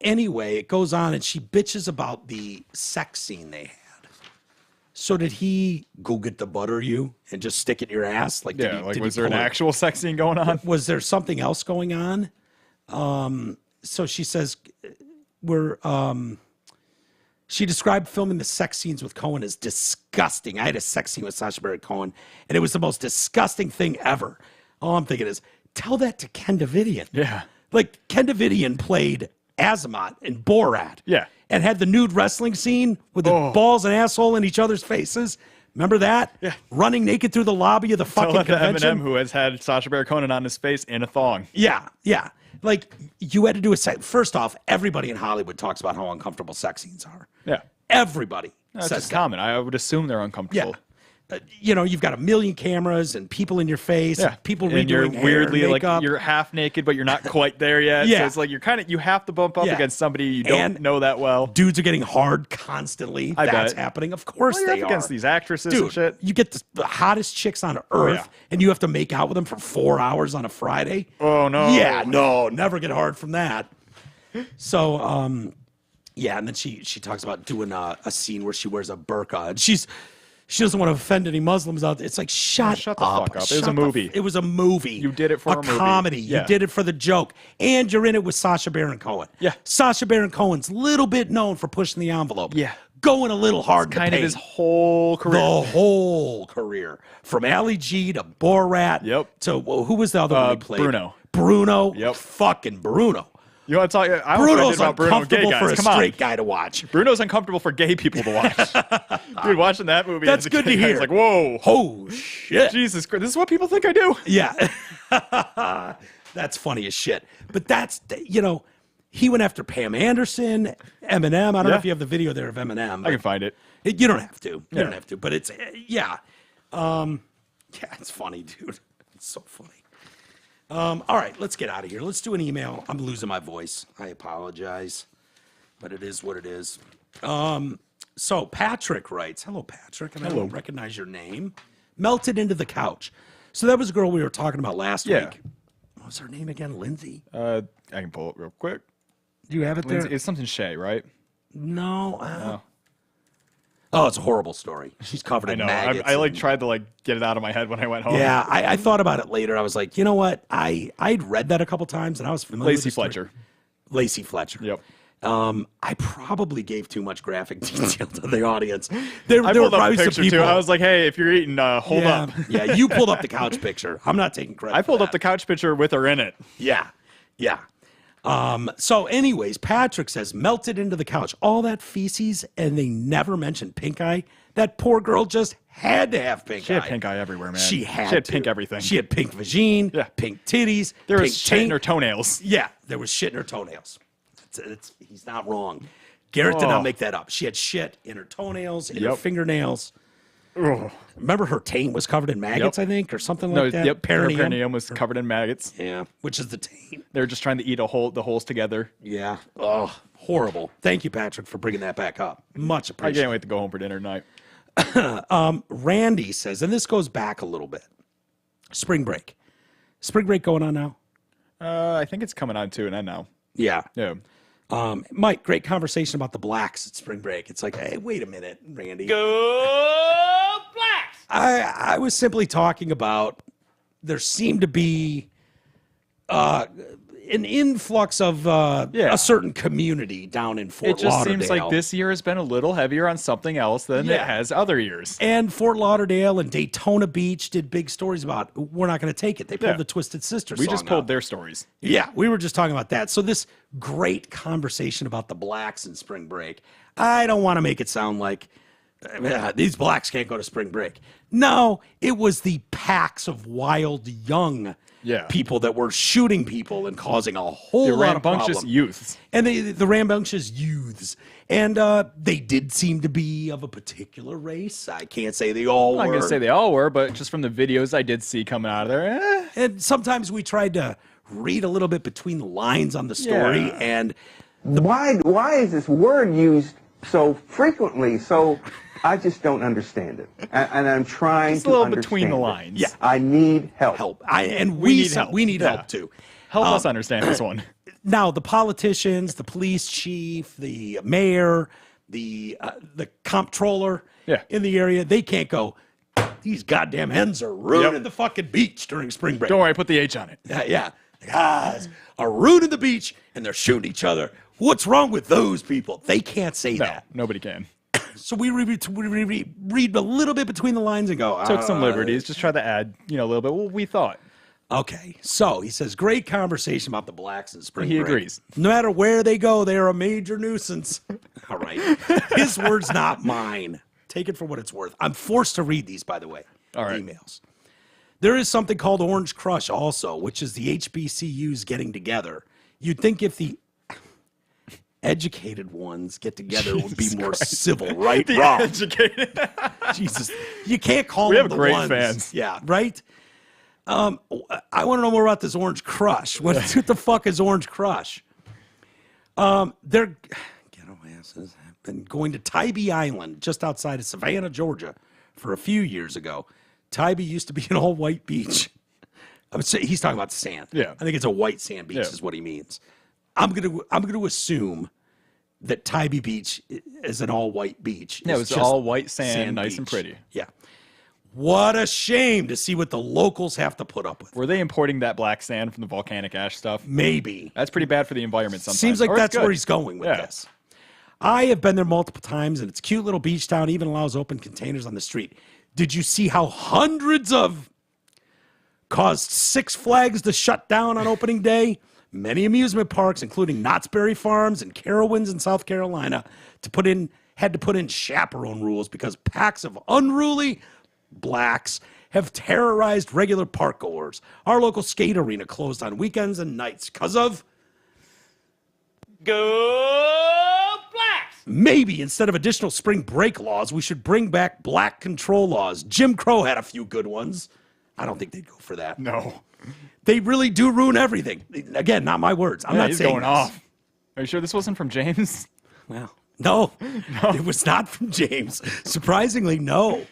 anyway, it goes on and she bitches about the sex scene they had. So did he go get the butter you and just stick it in your ass? Like, Yeah, like was there an actual sex scene going on? Was there something else going on? So she says, she described filming the sex scenes with Cohen as disgusting. I had a sex scene with Sacha Baron Cohen, and it was the most disgusting thing ever. All I'm thinking is, tell that to Ken Davidian. Yeah. Like, Ken Davidian played Azamat in Borat. Yeah. And had the nude wrestling scene with the balls and asshole in each other's faces. Remember that? Yeah. Running naked through the lobby of the fucking Tell that to convention. Eminem, who has had Sacha Baron Cohen on his face in a thong. Yeah, yeah. Like, you had to do a sex. First off, everybody in Hollywood talks about how uncomfortable sex scenes are. Yeah. Everybody That's says just that. common. I would assume they're uncomfortable. Yeah. You've got a million cameras and people in your face. Yeah. People and you're redoing hair, weirdly like makeup. you're half naked, but you're not quite there yet. Yeah. So it's like you have to bump up Yeah. against somebody you don't And know that well. Dudes are getting hard constantly. I That's bet. happening. Of course Well, you're they up against are. these actresses Dude, and shit. you get the hottest chicks on earth, yeah. and you have to make out with them for 4 hours on a Friday. Oh no. Yeah, no, never get hard from that. So, yeah, and then she talks about doing a scene where she wears a burqa, and she doesn't want to offend any Muslims out there. It's like, shut the up. fuck up. It was a movie. It was a movie. You did it for a movie. comedy. Yeah. You did it for the joke, and you're in it with Sacha Baron Cohen. Yeah. Sacha Baron Cohen's a little bit known for pushing the envelope. Yeah. Going a little hard. Kind to of paint. his whole career. The whole career, from Ali G to Borat. Yep. To who was the other one he played? Bruno. Bruno. Yep. Fucking Bruno. You want to talk? I'm Bruno's offended about Bruno and gay uncomfortable guys. for a Come on. straight guy to watch. Bruno's uncomfortable for gay people to watch. Dude, watching that movie. That's as a good to kid, I was hear. like, whoa. Oh shit. Jesus Christ. This is what people think I do. Yeah. That's funny as shit. But that's, he went after Pam Anderson, Eminem. I don't know Yeah. if you have the video there of Eminem. I can find it. You don't have to. You Yeah. don't have to. But it's, yeah. Yeah, it's funny, dude. It's so funny. All right, let's get out of here. Let's do an email. I'm losing my voice. I apologize, but it is what it is. So Patrick writes, hello, Patrick, and I don't recognize your name. Melted into the couch. So that was a girl we were talking about last week. What was her name again? Lindsay? I can pull it real quick. Do you have it there? It's something Shay, right? No. Oh, it's a horrible story. She's covered in maggots. I tried to get it out of my head when I went home. Yeah, I thought about it later. I was like, you know what? I'd read that a couple times, and I was familiar with Lacey Fletcher. Lacey Fletcher. Yep. I probably gave too much graphic detail to the audience. There I were pulled up probably the some picture people. too. I was like, hey, if you're eating, hold up. Yeah, you pulled up the couch picture. I'm not taking credit. I pulled for up that. the couch picture with her in it. Yeah. So anyways, Patrick says, melted into the couch. All that feces, and they never mentioned pink eye. That poor girl just had to have pink eye. She had pink eye everywhere, man. She had pink everything. She had pink vagine, pink titties. There pink was shit in her toenails. Yeah, there was shit in her toenails. He's not wrong. Garrett did not make that up. She had shit in her toenails, in her fingernails. Ugh. Remember her taint was covered in maggots, I think, or something like that? Yep, her perineum was covered in maggots. Yeah, which is the taint. They were just trying to eat the holes together. Yeah. Oh, horrible. Thank you, Patrick, for bringing that back up. Much I appreciated. can't wait to go home for dinner tonight. Randy says, and this goes back a little bit. Spring break. Spring break going on now? I think it's coming on to an end now. Yeah. Yeah. Mike, great conversation about the blacks at spring break. It's like, hey, wait a minute, Randy. Go Blacks! I was simply talking about there seemed to be an influx of a certain community down in Fort Lauderdale. It just seems like this year has been a little heavier on something else than it has other years. And Fort Lauderdale and Daytona Beach did big stories about, we're not going to take it. They pulled the Twisted Sisters We song just pulled up. their stories. Yeah, we were just talking about that. So this great conversation about the blacks in spring break, I don't want to make it sound like these blacks can't go to spring break. No, it was the packs of wild young people that were shooting people and causing a whole lot of problems. Rambunctious youths. And the rambunctious youths. And they did seem to be of a particular race. I can't say they all were. I'm not going to say they all were, but just from the videos I did see coming out of there, And sometimes we tried to read a little bit between the lines on the story. And why is this word used so frequently? So I just don't understand it, and I'm trying it's to a little understand between the it. lines. Yeah. I need help. We need help. We need Yeah. help too. Help us understand this one. Now, the politicians, the police chief, the mayor, the comptroller in the area, they can't go, these goddamn hens are ruining the fucking beach during spring break. Don't worry, put the H on it. Yeah. The guys are ruining the beach and they're shooting each other. What's wrong with those people? They can't say that. Nobody can. So we read a little bit between the lines and go, Took some liberties, just try to add, a little bit. Well, we thought. okay. So he says, great conversation about the blacks in spring He break. agrees. No matter where they go, they are a major nuisance. All right. His words, not mine. Take it for what it's worth. I'm forced to read these, by the way. All right. Emails. There is something called Orange Crush also, which is the HBCUs getting together. You'd think if the educated ones get togetger, it would be more civil, right? The Wrong. educated. Jesus. You can't call We them have the great ones. fans. Yeah, right? I want to know more about this Orange Crush. What the fuck is Orange Crush? They're ghetto asses have been going to Tybee Island just outside of Savannah, Georgia for a few years ago. Tybee used to be an all-white beach. I would say he's talking about the sand. Yeah. I think it's a white sand beach is what he means. I'm gonna assume that Tybee Beach is an all-white beach. Yeah, it It's was just all white sand, nice and beach. pretty. Yeah. What a shame to see what the locals have to put up with. Were they importing that black sand from the volcanic ash stuff? Maybe. That's pretty bad for the environment sometimes. Seems like Or it's that's where good. he's going with Yeah. this. I have been there multiple times, and it's a cute little beach town, even allows open containers on the street. Did you see how hundreds of caused Six Flags to shut down on opening day? Many amusement parks, including Knott's Berry Farms and Carowinds in South Carolina, had to put in chaperone rules because packs of unruly blacks have terrorized regular park goers. Our local skate arena closed on weekends and nights because of Go Blacks! maybe instead of additional spring break laws, we should bring back black control laws. Jim Crow had a few good ones. I don't think they'd go for that. No. They really do ruin everything. Again, not my words. I'm not he's saying going this. off. Are you sure this wasn't from James? Well, no, it was not from James. Surprisingly, no.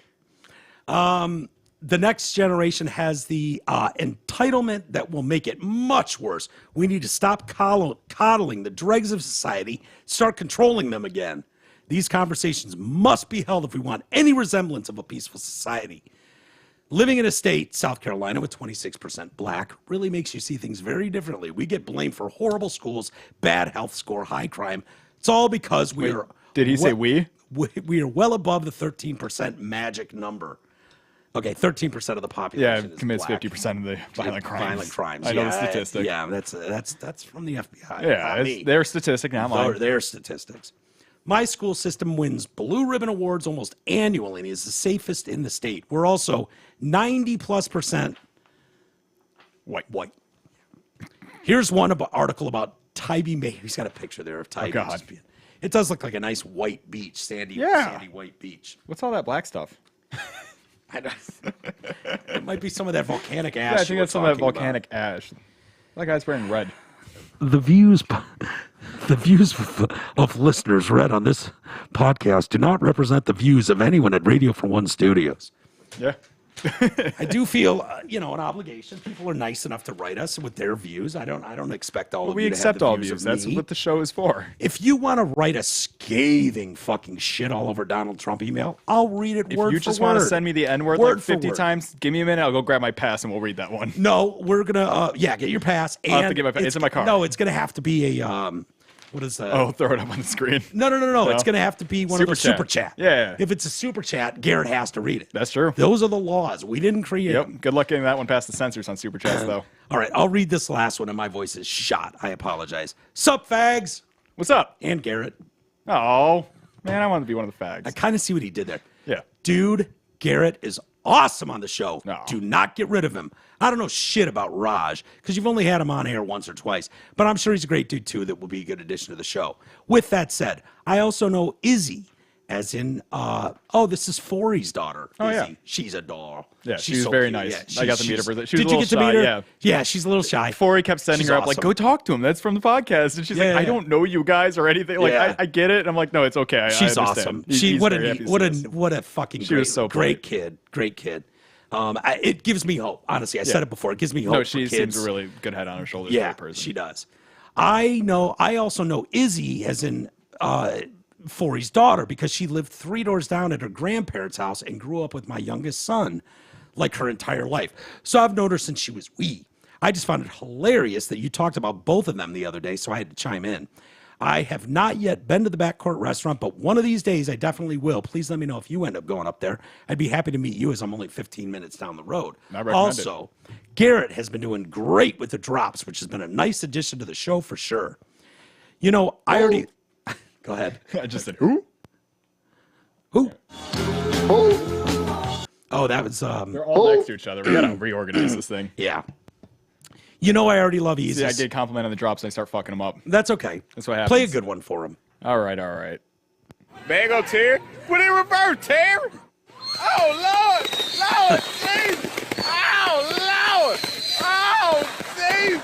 The next generation has the entitlement that will make it much worse. We need to stop coddling the dregs of society, start controlling them again. These conversations must be held if we want any resemblance of a peaceful society. Living in a state, South Carolina, with 26% black, really makes you see things very differently. We get blamed for horrible schools, bad health score, high crime. It's all because we are... Did he say we? We are well above the 13% magic number. Okay, 13% of the population is commits black. 50% of the violent crimes. Violent crimes. I know the statistic. Yeah, that's from the FBI. Yeah, not it's me. their statistic, not mine. Their statistics. My school system wins Blue Ribbon Awards almost annually and is the safest in the state. We're also 90+% white. Here's one article about Tybee May. He's got a picture there of Tybee. God. It does look like a nice white beach, sandy white beach. What's all that black stuff? I know. It might be some of that volcanic ash. Yeah, I think that's some of that volcanic ash. That guy's wearing red. The views of listeners read on this podcast do not represent the views of anyone at Radio for One Studios. Yeah. I do feel, an obligation. People are nice enough to write us with their views. I don't expect all of We you to accept have the all views views. of That's me. what the show is for. If you want to write a scathing fucking shit all over Donald Trump email, I'll read it If word you for just word. want to send me the N-word Word like for 50 word. times, give me a minute. I'll go grab my pass and we'll read that one. No, we're gonna get your pass. And I'll have to get my pass. It's in my car. No, it's gonna have to be a what is that? Oh, throw it up on the screen. No. It's gonna have to be one of those Super super chat. chat. Yeah. If it's a super chat, Garrett has to read it. That's true. Those are the laws. We didn't create them. Yep. Good luck getting that one past the censors on Super Chats, though. All right, I'll read this last one, and my voice is shot. I apologize. Sup, fags? What's up? And Garrett. Oh, man, I want to be one of the fags. I kind of see what he did there. Yeah. Dude, Garrett is awesome on the show. No. Do not get rid of him. I don't know shit about Raj because you've only had him on air once or twice, but I'm sure he's a great dude too that will be a good addition to the show. With that said, I also know Izzy, as in, this is Forey's daughter. Oh, Izzy. yeah. She's a doll. Yeah, she's she's so very cute. nice. Yeah, I got to meet her. She was a did you little get to meet shy, her? yeah. Yeah, she's a little shy. Before he kept sending She's her up, like, awesome. go talk to him. That's from the podcast. And she's Yeah, like, I yeah. don't know you guys or anything. Like, Yeah. I get it. And I'm like, no, it's okay. I She's understand. awesome. He's What very happy to see us. a fucking She great, was so great polite. Great kid. It gives me hope. Honestly, I said it before. It gives me hope. No, for she kids. seems a really good head on her shoulders. Yeah, great person. she does. I also know Izzy, as in Forey's daughter, because she lived 3 doors down at her grandparents' house and grew up with my youngest son like her entire life. So I've known her since she was wee. I just found it hilarious that you talked about both of them the other day, so I had to chime in. I have not yet been to the Backcourt restaurant, but one of these days I definitely will. Please let me know if you end up going up there. I'd be happy to meet you as I'm only 15 minutes down the road. I recommend Also, Garrett has been doing great with the drops, which has been a nice addition to the show for sure. I already... Go ahead. I just said, who? Who? Oh, that was... They're all next to each other. We got to reorganize this thing. yeah. I already love Easy. See, I get compliment on the drops and I start fucking them up. That's okay. That's what happens. Play a good one for him. All right. Mango Terry. Put it in reverse, Terry. Oh, Lord, Jesus. Oh, Lord. Oh, Jesus.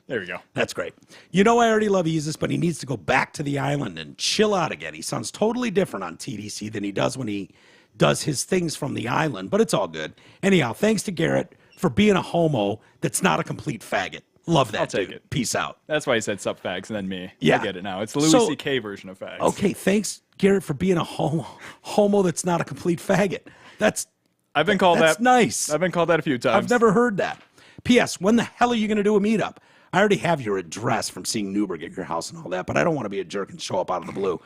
There we go. That's great. I already love Easus, but he needs to go back to the island and chill out again. He sounds totally different on TDC than he does when he does his things from the island, but it's all good. Anyhow, thanks to Garrett for being a homo that's not a complete faggot. Love that, I'll take dude. it. Peace out. That's why he said sup fags and then me. Yeah. I get it now. It's the Louis So- C.K. version of fags. Okay, thanks, Garrett, for being a homo that's not a complete faggot. That's I've been called That's that. nice. I've been called that a few times. I've never heard that. P.S. When the hell are you going to do a meetup? I already have your address from seeing Newberg at your house and all that, but I don't want to be a jerk and show up out of the blue.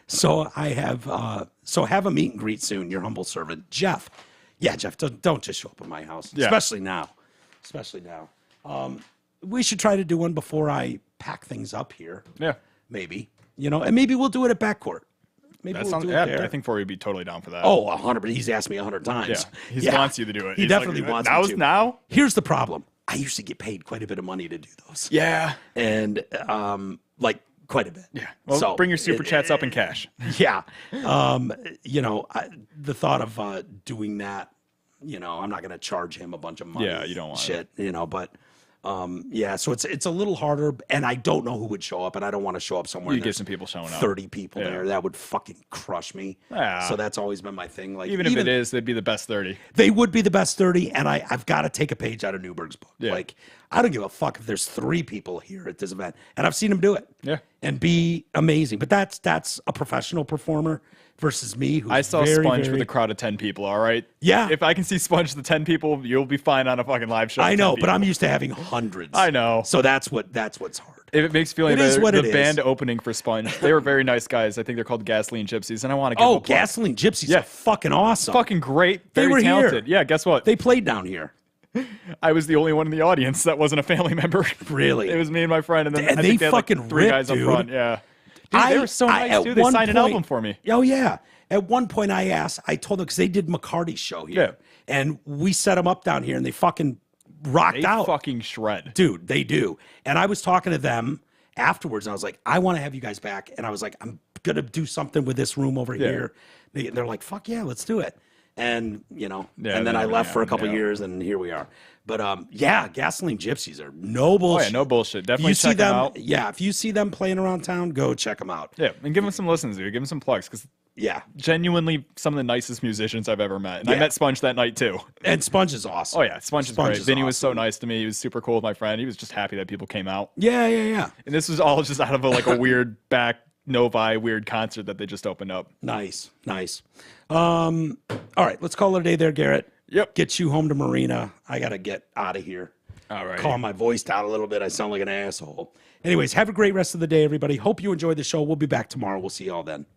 So I have have a meet and greet soon. Your humble servant, Jeff. Yeah, Jeff, don't just show up at my house, Yeah. especially now. We should try to do one before I pack things up here. Yeah. Maybe, and maybe we'll do it at Backcourt. Maybe That we'll sounds. do it Yeah, there. I think Forey would be totally down for that. Oh, 100. He's asked me 100 times. Yeah. He wants you to do it. He He's definitely like, wants me to. Now? Here's the problem. I usually get paid quite a bit of money to do those. Yeah. And quite a bit. Yeah. Well, So, bring your super chats up in cash. Yeah. The thought of doing that, you know, I'm not going to charge him a bunch of money. Yeah, you don't want shit, you know, but yeah, so it's a little harder, and I don't know who would show up, and I don't want to show up somewhere. You get some people showing up. 30 people there. That would fucking crush me. Yeah. So that's always been my thing. Like Even if it is, they'd be the best 30. they would be the best 30, and I've got to take a page out of Newberg's book. Yeah. Like, I don't give a fuck if there's 3 people here at this event, and I've seen him do it. Yeah. And be amazing. But that's a professional performer versus me, who's I saw very, Sponge very... with a crowd of 10 people, all right? Yeah. If I can see Sponge with 10 people, you'll be fine on a fucking live show. I know, but I'm people. used to having hundreds. I know. So that's what's hard. If it makes you feel any It is better, what the it is. band opening for Sponge, they were very nice guys. I think they're called Gasoline Gypsies, and I want to give them a plug. Gasoline Gypsies Yeah. are fucking awesome. Fucking great. They Very were talented. here. Yeah, guess what? They played down here. I was the only one in the audience that wasn't a family member. Really? It was me and my friend, and then And I they think they had like fucking 3 ripped, guys up dude. front. Yeah. Dude, they were so nice, at too. They one signed an point- album for me. Oh, yeah. At one point, I told them, because they did McCarty's show here. Yeah. And we set them up down here, and they fucking rocked They out. fucking shred. Dude, they do. And I was talking to them afterwards, and I was like, I want to have you guys back. And I was like, I'm going to do something with this room over here. They're like, fuck yeah, let's do it. And, you know, Yeah, and then they I never left for a happened, couple yeah. years, and here we are. But yeah, Gasoline Gypsies are no bullshit. Oh, yeah, no bullshit. If Definitely you see check them them, out. yeah, if you see them playing around town, go check them out. Yeah, and give them some listens, dude. Give them some plugs, because Yeah. genuinely some of the nicest musicians I've ever met. And I Yeah. met Sponge that night, too. And Sponge is awesome. Oh, yeah, Sponge is great. is Vinny was so awesome. nice to me. He was super cool with my friend. He was just happy that people came out. Yeah, yeah, yeah. And this was all just out of a weird back Novi weird concert that they just opened up. Nice, nice. All right, let's call it a day there, Garrett. Yep. Get you home to Marina. I got to get out of here. All right. Calm my voice down a little bit. I sound like an asshole. Anyways, have a great rest of the day, everybody. Hope you enjoyed the show. We'll be back tomorrow. We'll see you all then.